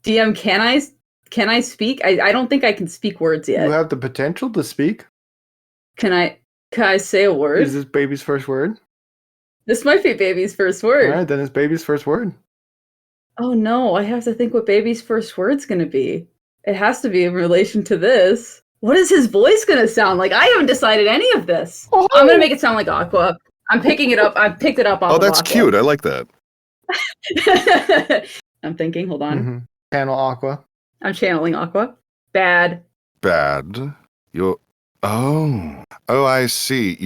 DM, can I speak? I don't think I can speak words yet. You have the potential to speak. Can I say a word? Is this baby's first word? This might be baby's first word. All right, then it's baby's first word. Oh no, I have to think what baby's first word's gonna be. It has to be in relation to this. What is his voice gonna sound like? I haven't decided any of this. Oh. I'm gonna make it sound like Aqua. I'm picking it up. I picked it up off of that's Aqua. cute. I like that. I'm thinking, hold on. Mm-hmm. Channel Aqua. I'm channeling Aqua. Bad. Bad. You're... Oh, I see.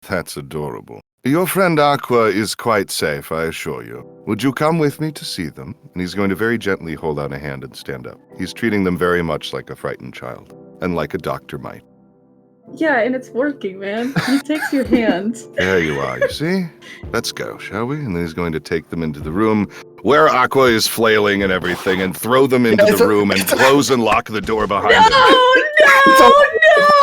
That's adorable. Your friend Aqua is quite safe, I assure you. Would you come with me to see them? And he's going to very gently hold out a hand and stand up. He's treating them very much like a frightened child, and like a doctor might. Yeah, and it's working, man. He takes your hand. There you are, you see? Let's go, shall we? And then he's going to take them into the room where Aqua is flailing and everything, and throw them into the room and close and lock the door behind him.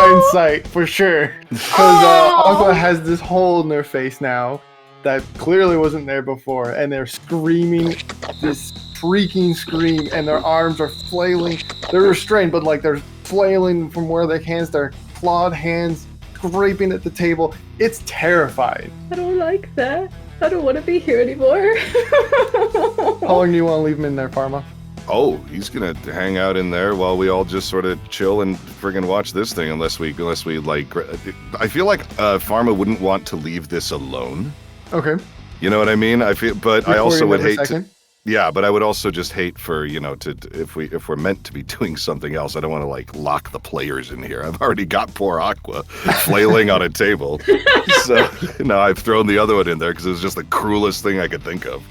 In sight for sure, because Aqua has this hole in their face now that clearly wasn't there before, and they're screaming this freaking scream, and their arms are flailing. They're restrained, but like they're flailing from where their hands, their clawed hands scraping at the table. It's terrifying. I don't like that. I don't want to be here anymore. How long do you want to leave him in there, Pharma? Oh, he's gonna hang out in there while we all just sort of chill and friggin' watch this thing, unless we like. I feel like Pharma wouldn't want to leave this alone. Okay. You know what I mean? I feel, but I also would hate to. Yeah, but I would also just hate for, if we're meant to be doing something else, I don't want to like lock the players in here. I've already got poor Aqua flailing on a table, so now I've thrown the other one in there because it was just the cruelest thing I could think of.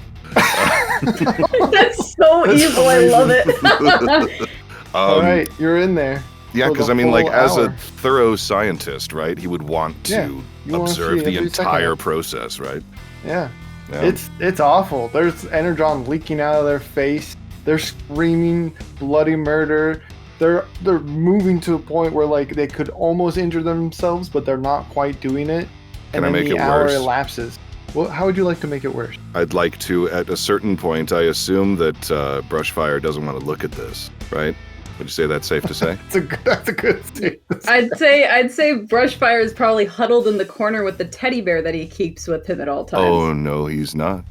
That's so evil. I love it. All right, you're in there. Yeah, because I mean, like, as a thorough scientist, right, he would want to observe the entire process, right? Yeah. It's awful. There's energon leaking out of their face. They're screaming bloody murder. They're moving to a point where like they could almost injure themselves, but they're not quite doing it. Can I make it worse? And then the hour elapses. Well, how would you like to make it worse? I'd like to, at a certain point, I assume that Brushfire doesn't want to look at this, right? Would you say that's safe to say? That's a good statement. I'd say Brushfire is probably huddled in the corner with the teddy bear that he keeps with him at all times. Oh no, he's not,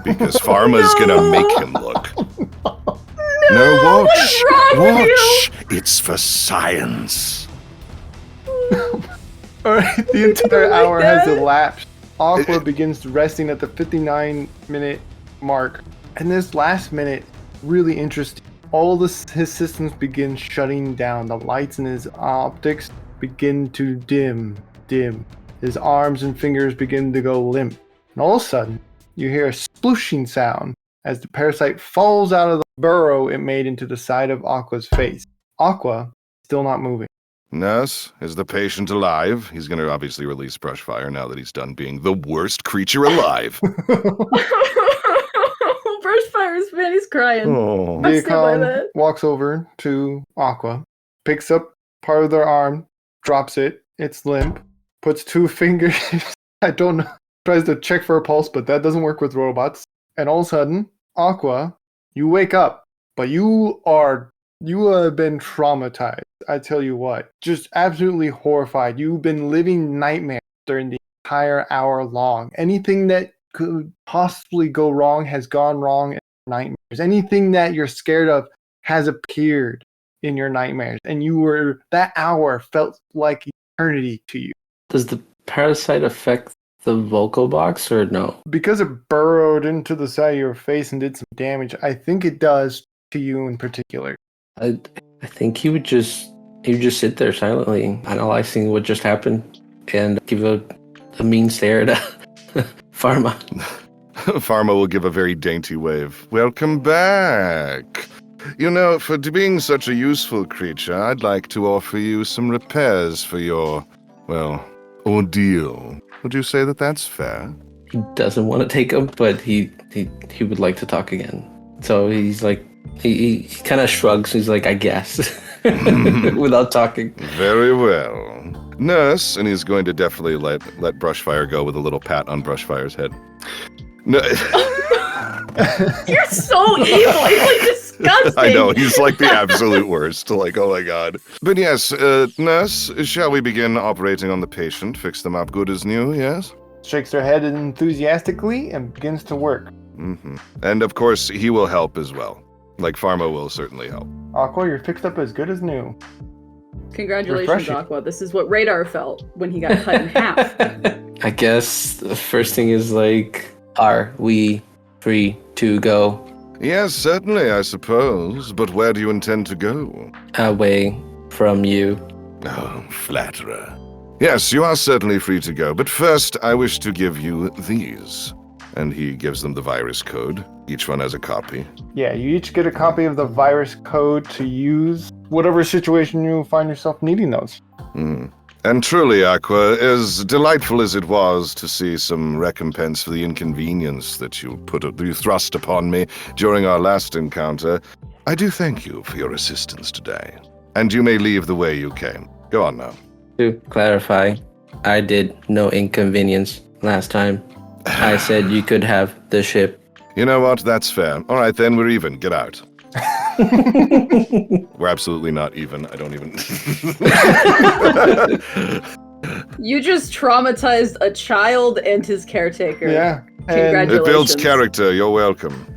because Pharma's gonna make him look. No, watch, what is wrong with you? It's for science. All right, the entire hour has elapsed. Aqua begins resting at the 59-minute mark, and this last minute, really interesting. All his systems begin shutting down. The lights in his optics begin to dim. His arms and fingers begin to go limp. And all of a sudden, you hear a splooshing sound as the parasite falls out of the burrow it made into the side of Aqua's face. Aqua, still not moving. Nurse, is the patient alive? He's going to obviously release Brushfire now that he's done being the worst creature alive. Brushfire's man, he's crying. Oh. Kaon walks over to Aqua, picks up part of their arm, drops it. It's limp. Puts two fingers. I don't know. Tries to check for a pulse, but that doesn't work with robots. And all of a sudden, Aqua, you wake up, but you have been traumatized. I tell you what, just absolutely horrified. You've been living nightmares during the entire hour long. Anything that could possibly go wrong has gone wrong in nightmares. Anything that you're scared of has appeared in your nightmares. And that hour felt like eternity to you. Does the parasite affect the vocal box or no? Because it burrowed into the side of your face and did some damage, I think it does to you in particular. I think he would just sit there silently, analyzing what just happened, and give a mean stare at Pharma. Pharma will give a very dainty wave. Welcome back. You know, for being such a useful creature, I'd like to offer you some repairs for your, ordeal. Would you say that that's fair? doesn't want to take him, but he would like to talk again. So he's like, he kind of shrugs. He's like, I guess, without talking. Very well. Nurse, and he's going to definitely let Brushfire go with a little pat on Brushfire's head. No. You're so evil. You're like disgusting. I know, he's like the absolute worst. Like, oh my god. But yes, nurse, shall we begin operating on the patient? Fix them up good as new, yes? Shakes her head enthusiastically and begins to work. Mm-hmm. And of course, he will help as well. Like, Pharma will certainly help. Aqua, you're fixed up as good as new. Congratulations, Refreshing. Aqua. This is what Radar felt when he got cut in half. I guess the first thing is like, are we free to go? Yes, certainly, I suppose. But where do you intend to go? Away from you. Oh, flatterer. Yes, you are certainly free to go. But first, I wish to give you these. And he gives them the virus code. Each one has a copy. Yeah, you each get a copy of the virus code to use whatever situation you find yourself needing those. And truly, Aqua, as delightful as it was to see some recompense for the inconvenience that you thrust upon me during our last encounter, I do thank you for your assistance today. And you may leave the way you came. Go on now. To clarify, I did no inconvenience last time. I said you could have the ship. You know what? That's fair. All right, then, we're even. Get out. We're absolutely not even. I don't even... You just traumatized a child and his caretaker. Yeah. Congratulations. It builds character. You're welcome.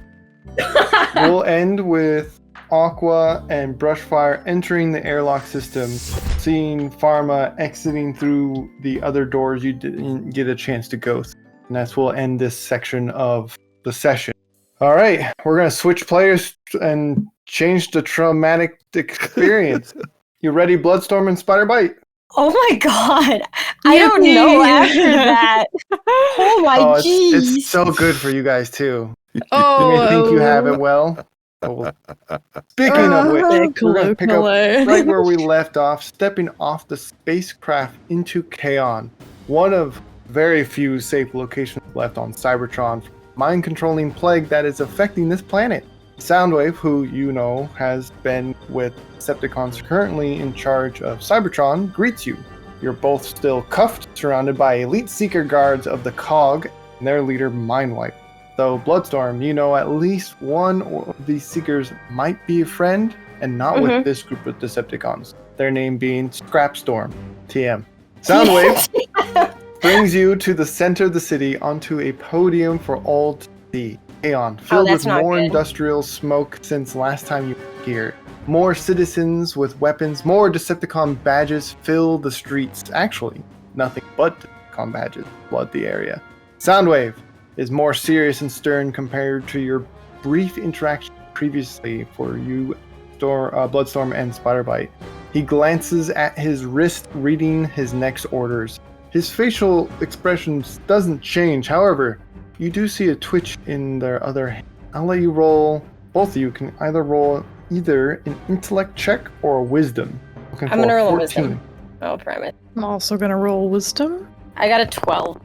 We'll end with Aqua and Brushfire entering the airlock system, seeing Pharma exiting through the other doors you didn't get a chance to go through. And that's where we'll end this section of the session. All right, we're going to switch players and change the traumatic experience. You ready, Bloodstorm and Spyder-Byte? Oh my god. I don't know after that. Oh my jeez. It's so good for you guys, too. Oh, You may think you have it well. Speaking of which, we're going to pick up right where we left off, stepping off the spacecraft into Kaon, one of very few safe locations left on Cybertron. Mind-controlling plague that is affecting this planet. Soundwave, who you know has been with Decepticons currently in charge of Cybertron, greets you. You're both still cuffed, surrounded by elite seeker guards of the COG and their leader Mindwipe. Though Bloodstorm, you know at least one of these seekers might be a friend, and not with this group of Decepticons. Their name being Scrapstorm, TM. Soundwave brings you to the center of the city onto a podium for all to see. Kaon, filled with more industrial smoke since last time you were here. More citizens with weapons, more Decepticon badges fill the streets. Actually, nothing but Decepticon badges flood the area. Soundwave is more serious and stern compared to your brief interaction previously for you, Bloodstorm and Spyder-Byte. He glances at his wrist, reading his next orders. His facial expressions doesn't change. However, you do see a twitch in their other hand. I'll let you roll. Both of you can either roll either an intellect check or a wisdom. I'm going to roll a wisdom. Oh, premise. I'm also gonna roll wisdom. I got a 12.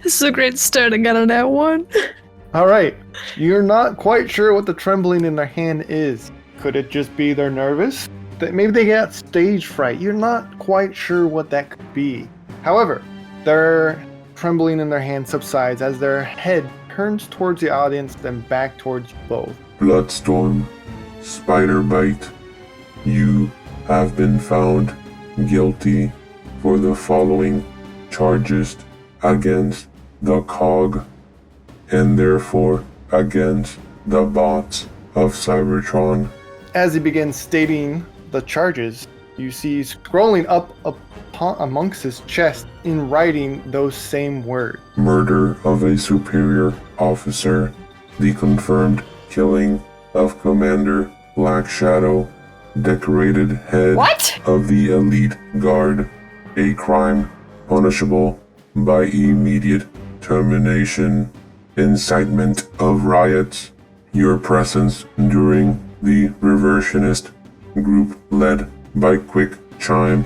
This is a great start. I got a nat 1. All right. You're not quite sure what the trembling in their hand is. Could it just be they're nervous? That maybe they got stage fright. You're not quite sure what that could be. However, their trembling in their hand subsides as their head turns towards the audience, then back towards you both. Bloodstorm, Spyder-Byte, you have been found guilty for the following charges against the COG and therefore against the bots of Cybertron. As he begins stating the charges, you see scrolling up amongst his chest in writing those same words. Murder of a superior officer, the confirmed killing of Commander Black Shadow, decorated head of the elite guard, a crime punishable by immediate termination, incitement of riots, your presence during the reversionist group led by Quick Chime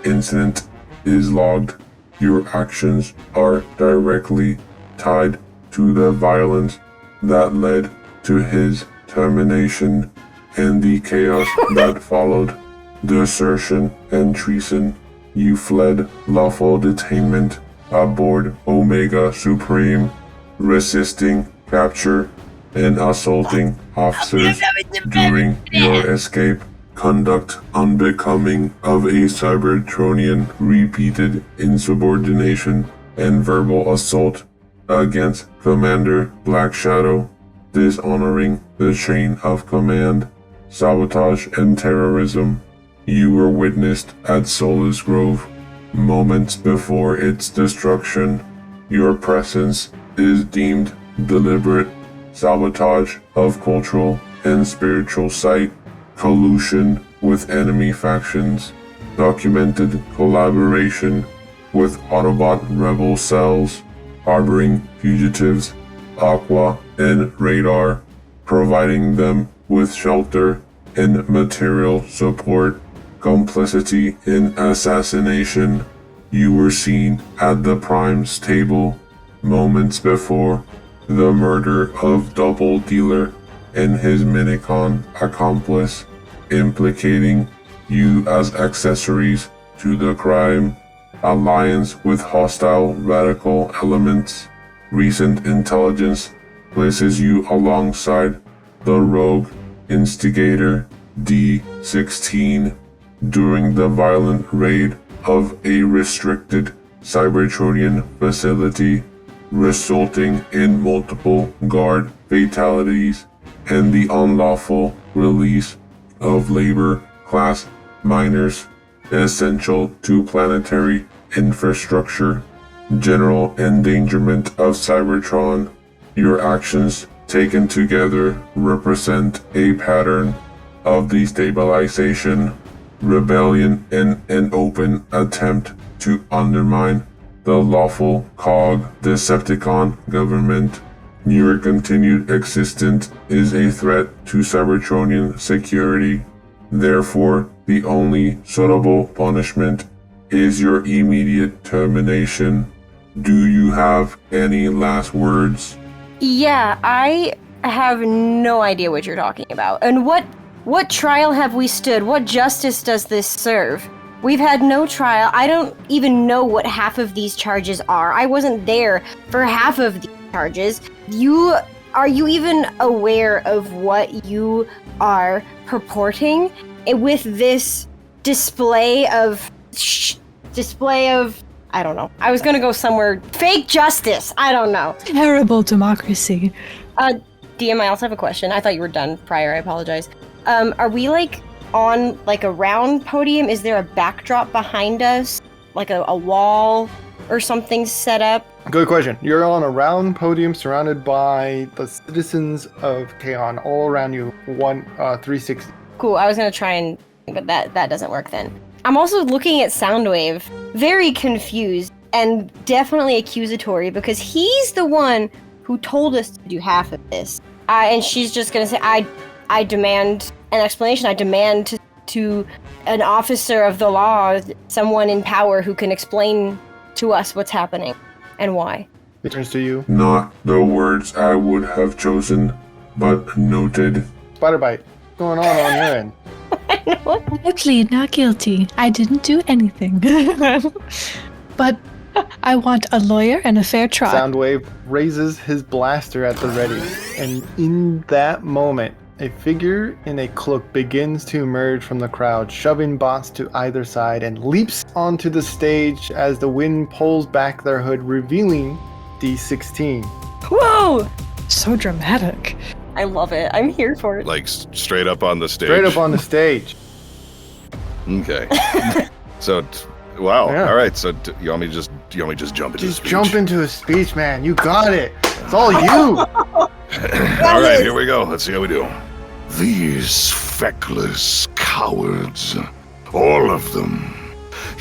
incident is logged. Your actions are directly tied to the violence that led to his termination and the chaos that followed. Desertion and treason. You fled lawful detainment aboard Omega Supreme, resisting capture and assaulting officers during your escape. Conduct unbecoming of a Cybertronian, repeated insubordination and verbal assault against Commander Black Shadow, dishonoring the chain of command, sabotage and terrorism. You were witnessed at Solace Grove moments before its destruction. Your presence is deemed deliberate sabotage of cultural and spiritual site, collusion with enemy factions, documented collaboration with Autobot rebel cells, harboring fugitives, Aqua and Radar, providing them with shelter and material support, complicity in assassination. You were seen at the Prime's table moments before the murder of Double Dealer and his Minicon accomplice, implicating you as accessories to the crime, alliance with hostile radical elements. Recent intelligence places you alongside the rogue instigator D16 during the violent raid of a restricted Cybertronian facility, resulting in multiple guard fatalities and the unlawful release of labor class miners essential to planetary infrastructure, general endangerment of Cybertron. Your actions taken together represent a pattern of destabilization, rebellion, and an open attempt to undermine the lawful COG Decepticon government. Your continued existence is a threat to Cybertronian security. Therefore, the only suitable punishment is your immediate termination. Do you have any last words? Yeah, I have no idea what you're talking about. And what trial have we stood? What justice does this serve? We've had no trial. I don't even know what half of these charges are. I wasn't there for half of these charges. Are you even aware of what you are purporting with this display of I don't know. I was gonna go somewhere. Fake justice. I don't know. Terrible democracy. DM, I also have a question. I thought you were done prior. I apologize. Are we on a round podium? Is there a backdrop behind us? Like a wall or something set up? Good question. You're on a round podium surrounded by the citizens of Kaon all around you. 360. Cool. I was gonna try but that doesn't work then. I'm also looking at Soundwave, very confused and definitely accusatory because he's the one who told us to do half of this. And she's just gonna say, I demand an explanation. I demand to an officer of the law, someone in power who can explain to us what's happening and why. It turns to you. Not the words I would have chosen, but noted. Spyder-Byte, what's going on your end? I plead not guilty. I didn't do anything. But I want a lawyer and a fair trial. Soundwave raises his blaster at the ready, and in that moment, a figure in a cloak begins to emerge from the crowd, shoving bots to either side, and leaps onto the stage as the wind pulls back their hood, revealing D16. Whoa! So dramatic. I love it. I'm here for it. Like straight up on the stage. Straight up on the stage. Okay. So, wow. Yeah. All right. So, you want me to just jump into the Just speech? jump into a speech, man. You got it. It's all you. All right, here we go. Let's see how we do. These feckless cowards, all of them.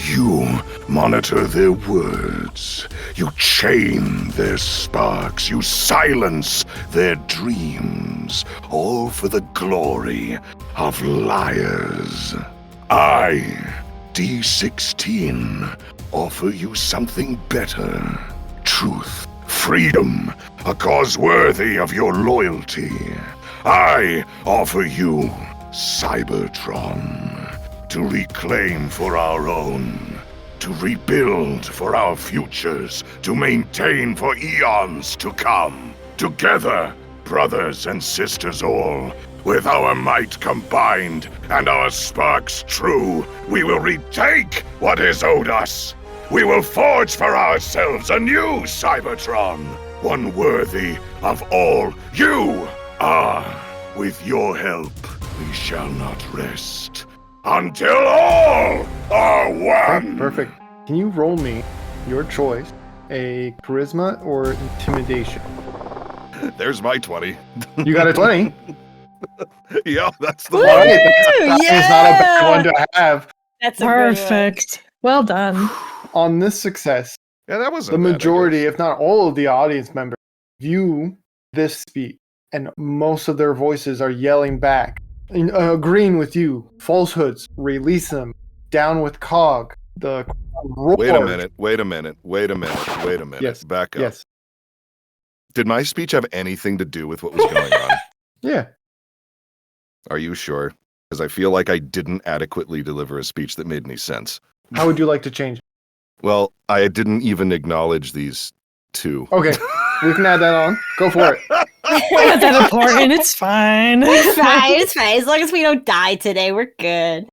You monitor their words. You chain their sparks. You silence their dreams. All for the glory of liars. I, D16, offer you something better. Truth, freedom, a cause worthy of your loyalty. I offer you Cybertron, to reclaim for our own, to rebuild for our futures, to maintain for eons to come. Together, brothers and sisters all, with our might combined and our sparks true, we will retake what is owed us. We will forge for ourselves a new Cybertron, one worthy of all you are. With your help, we shall not rest until all are one. Okay, perfect. Can you roll me, your choice, a charisma or intimidation? There's my 20. You got a 20? Yeah, that's the All one. right, it's not a bad one to have. That's a good one. Perfect. Well done. On this success, Yeah, that wasn't the bad, I majority, guess. if not all of the audience members, view this speech, and most of their voices are yelling back, agreeing with you. Falsehoods, release them. Down with Cog. The roar. Wait a minute. Yes. Back up. Yes. Did my speech have anything to do with what was going on? Yeah. Are you sure? Because I feel like I didn't adequately deliver a speech that made any sense. How would you like to change it? Well, I didn't even acknowledge these two. Okay, we can add that on. Go for it. We're not that important. It's fine. It's fine. It's fine. As long as we don't die today, we're good.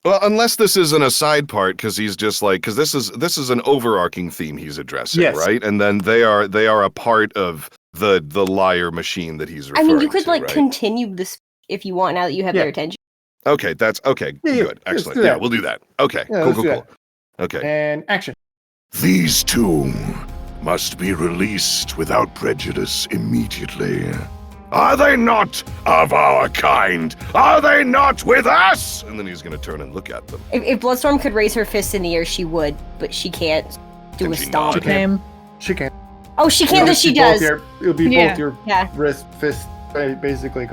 Well, unless this isn't a side part, because he's just like, because this is an overarching theme he's addressing, Yes. right? And then they are a part of the liar machine that he's referring to. I mean, you could right? continue this if you want now that you have Yeah. their attention. Okay, that's okay. Yeah, Good, let's excellent. do Yeah, that. we'll do that. Okay, Yeah, cool. let's do that. Okay. And action. These two must be released without prejudice immediately. Are they not of our kind? Are they not with us? And then he's going to turn and look at them. If Bloodstorm could raise her fist in the air, she would, but she can't do Can a she stomp. not? Shame. She can. Oh, she can, but she does. It'll be Yeah. both your Yeah. wrist, fist, basically.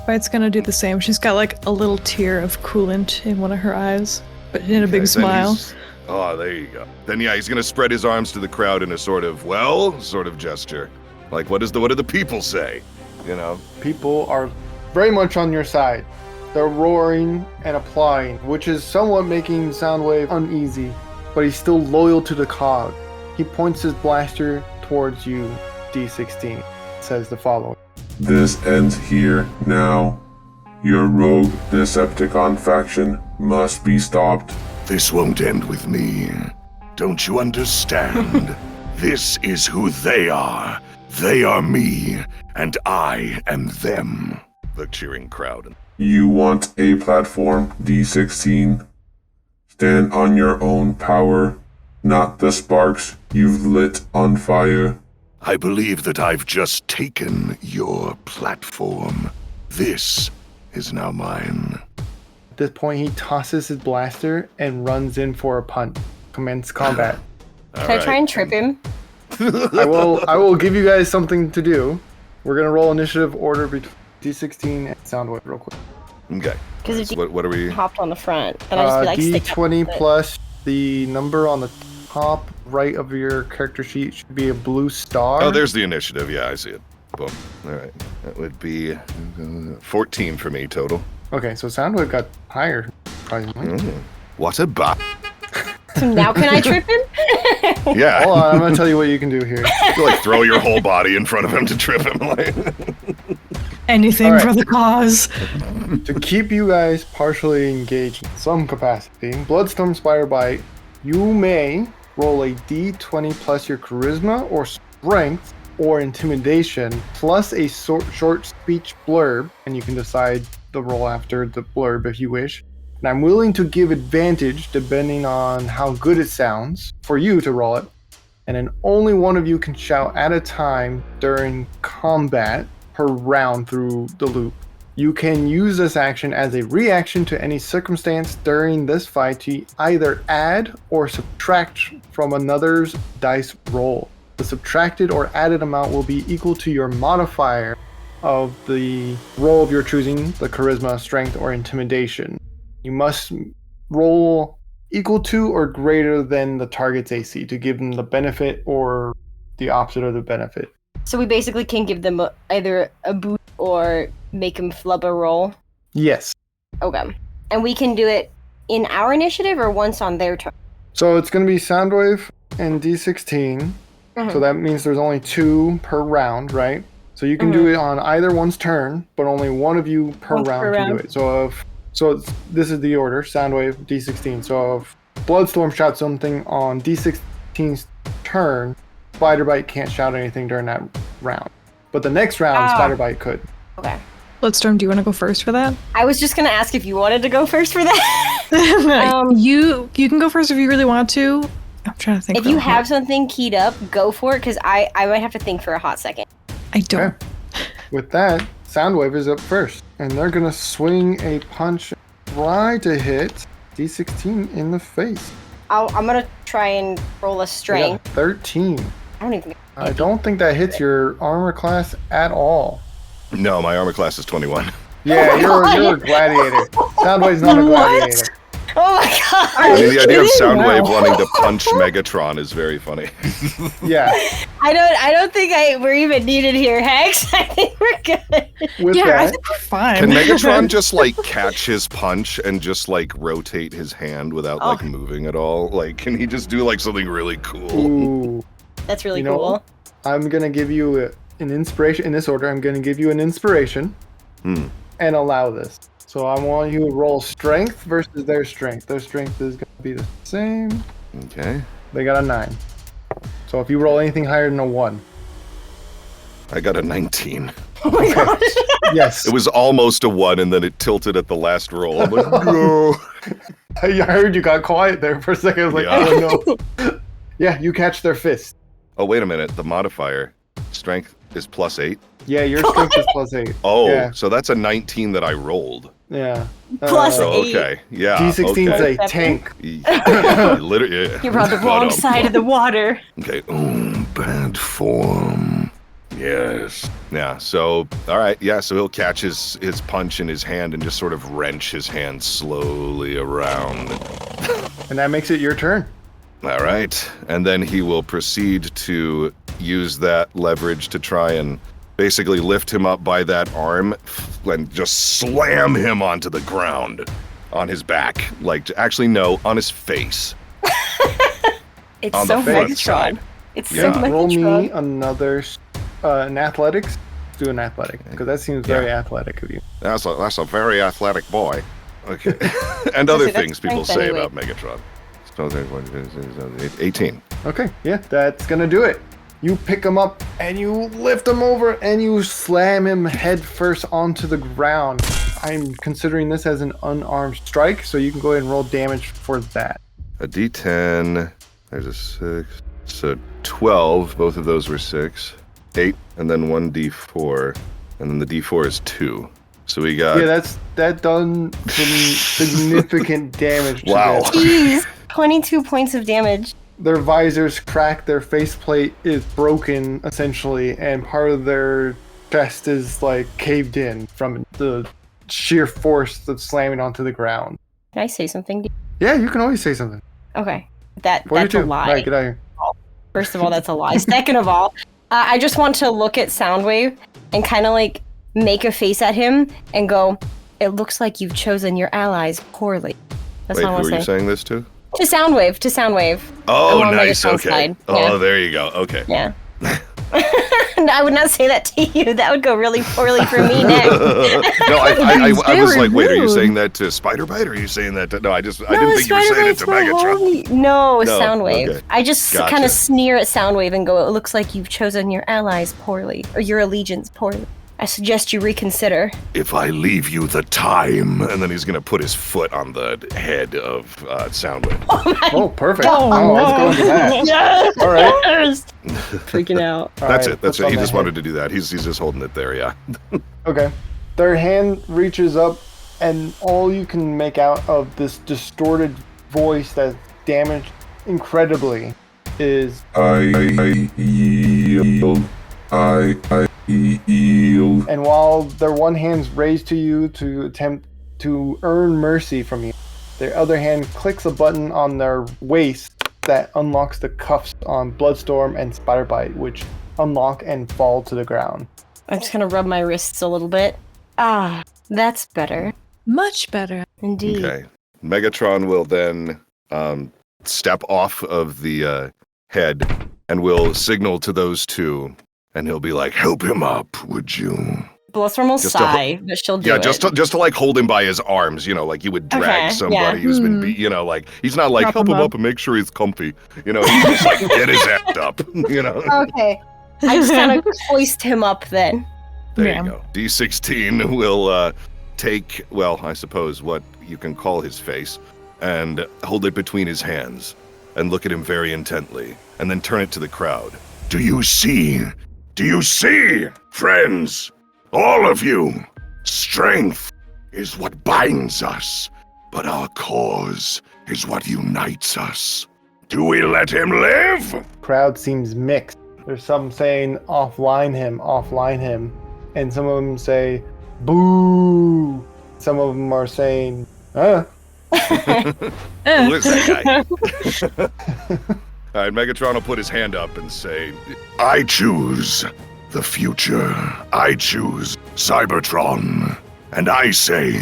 Spite's gonna do the same. She's got like a little tear of coolant in one of her eyes, but in a Okay, big then smile. he's- Oh, there you go. Then yeah, he's going to spread his arms to the crowd in a sort of gesture. Like, what do the people say? You know? People are very much on your side. They're roaring and applauding, which is somewhat making Soundwave uneasy, but he's still loyal to the Cog. He points his blaster towards you, D16. Says the following. This ends here now. Your rogue Decepticon faction must be stopped. This won't end with me. Don't you understand? This is who they are. They are me, and I am them. The cheering crowd. You want a platform, D16? Stand on your own power, not the sparks you've lit on fire. I believe that I've just taken your platform. This is now mine. At this point, he tosses his blaster and runs in for a punt. Commence combat. Can I try and trip him? I will give you guys something to do. We're gonna roll initiative order between D16 and Soundwave real quick. Okay. Because if So what are we? you hopped on the front, then I'd just be like, stick up D20 with it. plus the number on the top right of your character sheet should be a blue star. Oh, there's the initiative. Yeah, I see it. Boom. All right. That would be 14 for me total. Okay, so Soundwave got higher. Surprisingly. What a bot. So now can I trip him? Yeah. Hold on, I'm gonna tell you what you can do here. You like throw your whole body in front of him to trip him. Like. Anything All right. for the cause. To keep you guys partially engaged in some capacity, Bloodstorm Spyder-Byte, you may roll a D20 plus your charisma or strength or intimidation plus a short speech blurb, and you can decide the roll after the blurb if you wish. And I'm willing to give advantage depending on how good it sounds for you to roll it. And then only one of you can shout at a time during combat per round through the loop. You can use this action as a reaction to any circumstance during this fight to either add or subtract from another's dice roll. The subtracted or added amount will be equal to your modifier of the roll of your choosing, the charisma, strength, or intimidation. You must roll equal to or greater than the target's AC to give them the benefit or the opposite of the benefit. So we basically can give them either a boost or make them flub a roll? Yes. Okay. And we can do it in our initiative or once on their turn? So it's going to be Soundwave and D16. So that means there's only 2 per round, right? So you can do it on either one's turn, but only one of you per round can do it. This is the order: Soundwave, D16. So if Bloodstorm shot something on D16's turn, Spyder-Byte can't shout anything during that round. But the next round, Spyder-Byte could. Okay. Bloodstorm, do you want to go first for that? I was just going to ask if you wanted to go first for that. You can go first if you really want to. I'm trying to think. If you have something keyed up, go for it, because I might have to think for a hot second. I don't. Okay. With that, Soundwave is up first, and they're going to swing a punch, try to hit D16 in the face. I'm going to try and roll a strength. 13. I don't think that hits your armor class at all. No, my armor class is 21. Yeah, you're a gladiator. Soundwave's not a gladiator. Oh my god! I mean, the idea of Soundwave wanting to punch Megatron is very funny. Yeah. I don't think we're even needed here, Hex. I think we're good. I think we're fine. Can Megatron just like catch his punch and just like rotate his hand without like moving at all? Like, can he just do like something really cool? Ooh. That's really cool. I'm gonna give you an inspiration in this order. I'm gonna give you an inspiration and allow this. So I want you to roll strength versus their strength. Their strength is going to be the same. Okay. They got a 9. So if you roll anything higher than a 1. I got a 19. Oh my gosh. Yes. It was almost a 1 and then it tilted at the last roll. I'm like, no. I heard you got quiet there for a second. I was like, oh no. Yeah, you catch their fist. Oh, wait a minute. The modifier, strength is +8. Yeah, your strength is +8. Oh, yeah. So that's a 19 that I rolled. Yeah. +8. Okay. Yeah. D16's okay. a tank. Literally. Yeah. You're on the wrong side of the water. Okay. Bad form. Yes. Yeah. So, all right. Yeah. So he'll catch his punch in his hand and just sort of wrench his hand slowly around. And that makes it your turn. All right. And then he will proceed to use that leverage to try and basically lift him up by that arm and just slam him onto the ground on his back. Like, actually, no, on his face. It's on so the front Megatron. side. It's so Megatron. Roll me another an athletics. Do an athletic, because that seems very athletic of you. That's a very athletic boy. Okay. And other things people say about Megatron. 18. Okay, yeah, that's gonna do it. You pick him up and you lift him over and you slam him head first onto the ground. I'm considering this as an unarmed strike, so you can go ahead and roll damage for that. A D10. There's a 6. So 12. Both of those were 6. 8, and then 1 D4, and then the D4 is 2. So we got. Yeah, that done some significant damage. Wow. Jeez, 22 points of damage. Their visors cracked, their faceplate is broken, essentially, and part of their chest is, like, caved in from the sheer force that's slamming onto the ground. Can I say something? Yeah, you can always say something. Okay. That's a lie. Right, get out of here. First of all, that's a lie. Second of all, I just want to look at Soundwave and kind of, like, make a face at him and go, it looks like you've chosen your allies poorly. That's Wait, all I want who to are say. you saying this to? To Soundwave. Oh, I'm on nice. Megatron's Okay. side. Oh, Yeah. there you go. Okay. Yeah. I would not say that to you. That would go really poorly for me next. No, I was like, wait, are you rude. saying that to Spider-Byte, or are you saying that to... No, I didn't think you were saying it to Megatron. No, No, Soundwave. okay. I just Gotcha. kind of sneer at Soundwave and go, it looks like you've chosen your allies poorly, or your allegiance poorly. I suggest you reconsider. If I leave you the time, and then he's going to put his foot on the head of Soundwave. Oh, perfect. Oh, let's go into that. Yes! All right. Freaking out. That's All it. That's right, it. He what's just on wanted to do that. He's just holding it there, yeah. Okay. Their hand reaches up, and all you can make out of this distorted voice that's damaged incredibly is... I yield. I yield. And while their one hand's raised to you to attempt to earn mercy from you, their other hand clicks a button on their waist, that unlocks the cuffs on Bloodstorm and Spyder-Byte, which unlock and fall to the ground. I'm just gonna rub my wrists a little bit. Ah, that's better. Much better. Indeed. Okay. Megatron will then step off of the head and will signal to those two, and he'll be like, "Help him up, would you?" Bloodstorm will Just to sigh, but she'll do it. just to like hold him by his arms, like you would drag somebody who's been like he's not like Prop help him him up. up and make sure he's comfy. He's just like get his ass up. Okay. I just kind of hoist him up then. There Yeah. you go. D16 will take, well, I suppose what you can call his face, and hold it between his hands, and look at him very intently, and then turn it to the crowd. Do you see? Do you see, friends? All of you! Strength is what binds us, but our cause is what unites us. Do we let him live? Crowd seems mixed. There's some saying offline him, and some of them say boo. Some of them are saying, Who is that guy? All right, Megatron will put his hand up and say, I choose the future. I choose Cybertron. And I say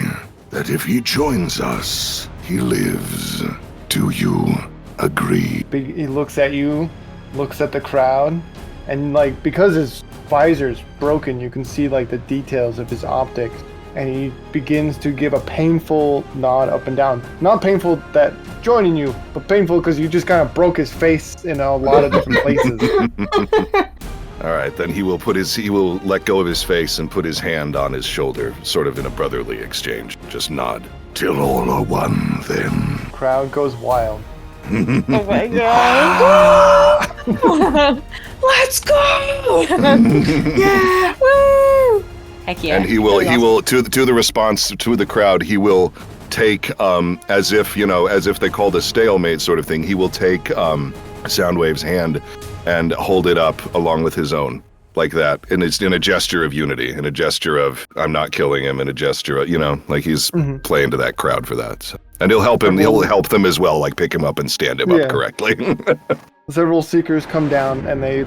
that if he joins us, he lives. Do you agree? he looks at you, looks at the crowd, and because his visor's broken, you can see the details of his optics, and he begins to give a painful nod up and down. Not painful that joining you, but painful because you just kind of broke his face in a lot of different places. All right, then he will let go of his face and put his hand on his shoulder, sort of in a brotherly exchange. Just nod. Till all are one, then. Crowd goes wild. Oh my god. Let's go! Yeah! Woo! Heck yeah. And he will to the response to the crowd, he will take as if they called a stalemate sort of thing. He will take Soundwave's hand and hold it up along with his own, like that, and it's in a gesture of unity, in a gesture of I'm not killing him, in a gesture of, he's playing to that crowd for that. So. And he'll help them as well, pick him up and stand him up correctly. Several seekers come down and they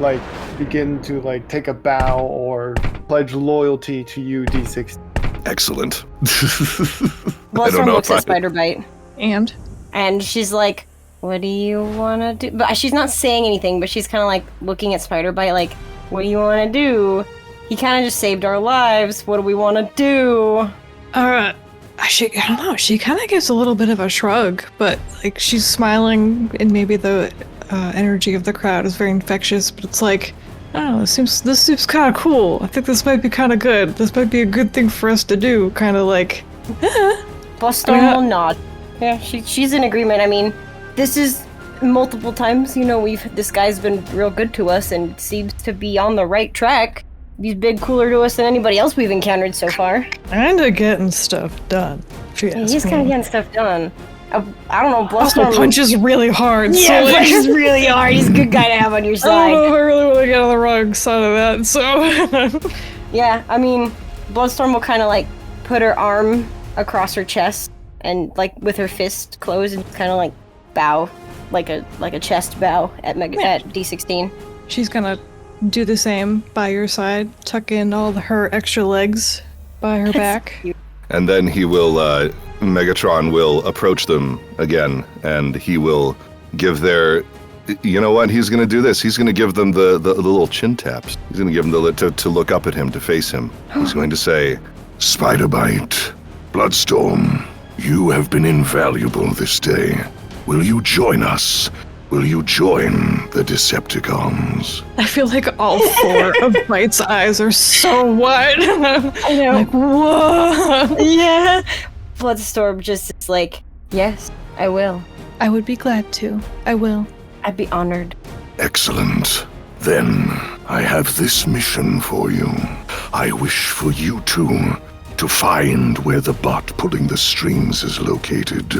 begin to take a bow or pledge loyalty to you, D6. Excellent. Bloodstorm looks at Spyder-Byte. And she's like, what do you want to do? But she's not saying anything, but she's kind of looking at Spyder-Byte what do you want to do? He kind of just saved our lives. What do we want to do? I don't know. She kind of gives a little bit of a shrug, but she's smiling, and maybe the energy of the crowd is very infectious. But it's I don't know. This seems kind of cool. I think this might be kind of good. This might be a good thing for us to do. Kind of Bloodstorm will nod. Yeah, she's in agreement. I mean, this is multiple times. This guy's been real good to us and seems to be on the right track. He's been cooler to us than anybody else we've encountered so far. Kinda getting stuff done. He's kind of getting stuff done. I don't know, Bloodstorm Also punches really hard. Yeah, so punches really hard. He's a good guy to have on your I side. don't know if I really want to get on the wrong side of that, so... Yeah, I mean, Bloodstorm will kind of put her arm across her chest and with her fist closed and kind of bow, like a chest bow at D16. She's gonna do the same by your side, tuck in all her extra legs by her back. Cute. And then he will, Megatron will approach them again, and he will give their, you know what, he's going to do this. He's going to give them the little chin taps. He's going to give them to look up at him, to face him. He's going to say, Spyder-Byte, Bloodstorm, you have been invaluable this day. Will you join us? Will you join the Decepticons? I feel like all four of Byte's eyes are so wide. I know. Whoa! Yeah. Bloodstorm just is yes, I will. I would be glad to. I will. I'd be honored. Excellent. Then I have this mission for you. I wish for you two to find where the bot pulling the strings is located,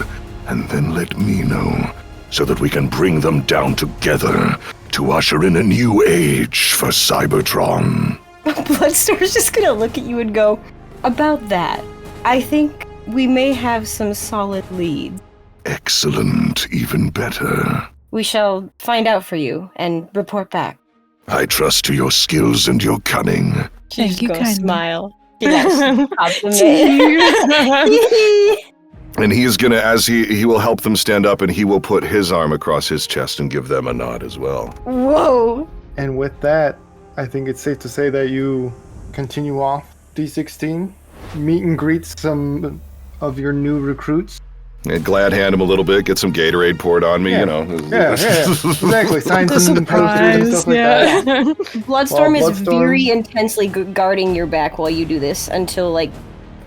and then let me know, so that we can bring them down together to usher in a new age for Cybertron. Bloodstorm's just gonna look at you and go, about that, I think we may have some solid leads. Excellent, even better. We shall find out for you and report back. I trust to your skills and your cunning. Thank you, kindly. Smile. Compliment. And he is gonna, as he will help them stand up, and he will put his arm across his chest and give them a nod as well. Whoa. And with that, I think it's safe to say that you continue off D16, meet and greet some of your new recruits. And glad hand him a little bit, get some Gatorade poured on me, Yeah. you know. Yeah. Exactly. Sign The some posters and stuff like that. Bloodstorm Well, is Bloodstorm- very intensely guarding your back while you do this until like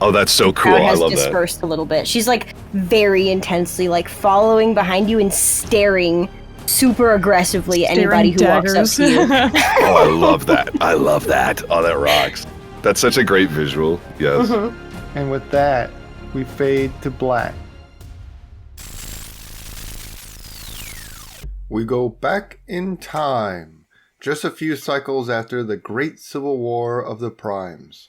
Oh, that's so cool. crowd I has love that. dispersed a little bit. She's like very intensely like following behind you and staring super aggressively at anybody who walks up to you. Oh, I love that. I love that. Oh, that rocks. That's such a great visual. Yes. And with that, we fade to black. We go back in time, just a few cycles after the Great Civil War of the Primes.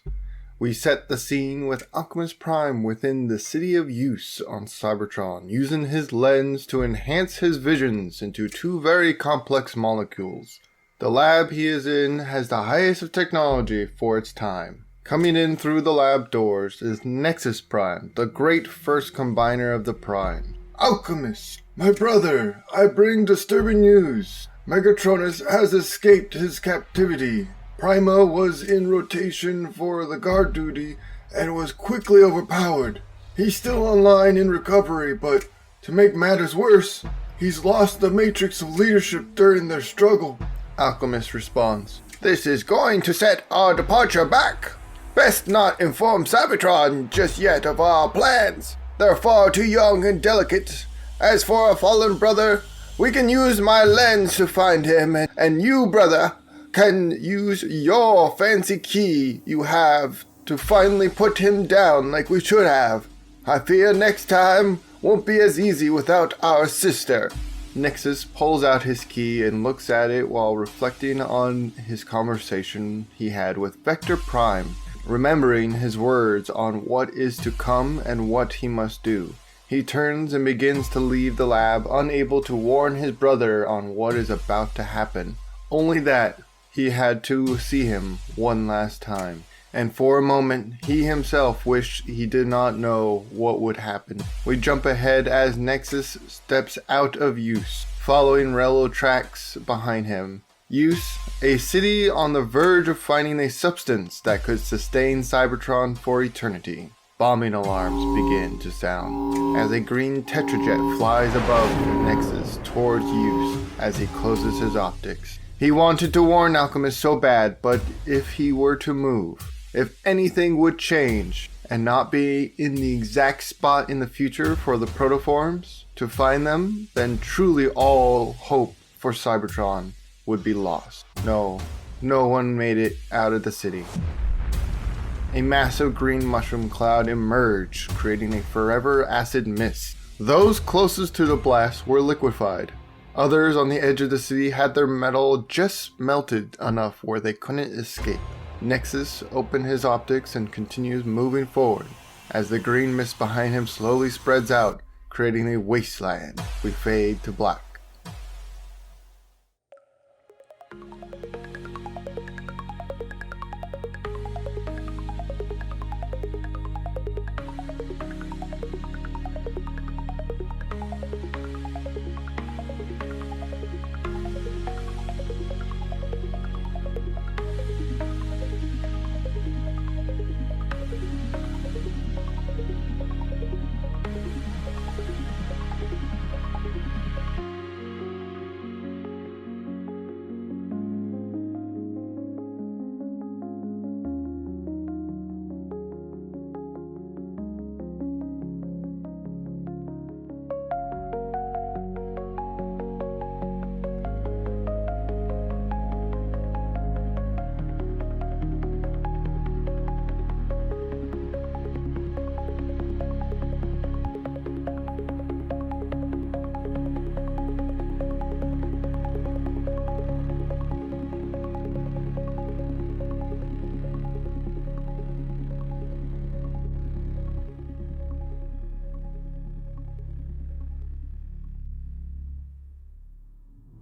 We set the scene with Alchemist Prime within the city of Use on Cybertron, using his lens to enhance his visions into two very complex molecules. The lab he is in has the highest of technology for its time. Coming in through the lab doors is Nexus Prime, the great first combiner of the Prime. Alchemist, my brother, I bring disturbing news. Megatronus has escaped his captivity. Prima was in rotation for the guard duty and was quickly overpowered. He's still online in recovery, but to make matters worse, he's lost the matrix of leadership during their struggle. Alchemist responds, "This is going to set our departure back. Best not inform Cybertron just yet of our plans. They're far too young and delicate. As for a fallen brother, we can use my lens to find him, and you, brother, can use your fancy key you have to finally put him down like we should have. I fear next time won't be as easy without our sister." Nexus pulls out his key and looks at it while reflecting on his conversation he had with Vector Prime, remembering his words on what is to come and what he must do. He turns and begins to leave the lab, unable to warn his brother on what is about to happen. Only that he had to see him one last time, and for a moment he himself wished he did not know what would happen. We jump ahead as Nexus steps out of Use, following railroad tracks behind him. Use, a city on the verge of finding a substance that could sustain Cybertron for eternity. Bombing alarms begin to sound as a green tetrajet flies above Nexus towards Use as he closes his optics. He wanted to warn Alchemist so bad, but if he were to move, if anything would change and not be in the exact spot in the future for the protoforms to find them, then truly all hope for Cybertron would be lost. No one made it out of the city. A massive green mushroom cloud emerged, creating a forever acid mist. Those closest to the blast were liquefied. Others on the edge of the city had their metal just melted enough where they couldn't escape. Nexus opened his optics and continues moving forward as the green mist behind him slowly spreads out, creating a wasteland. We fade to black.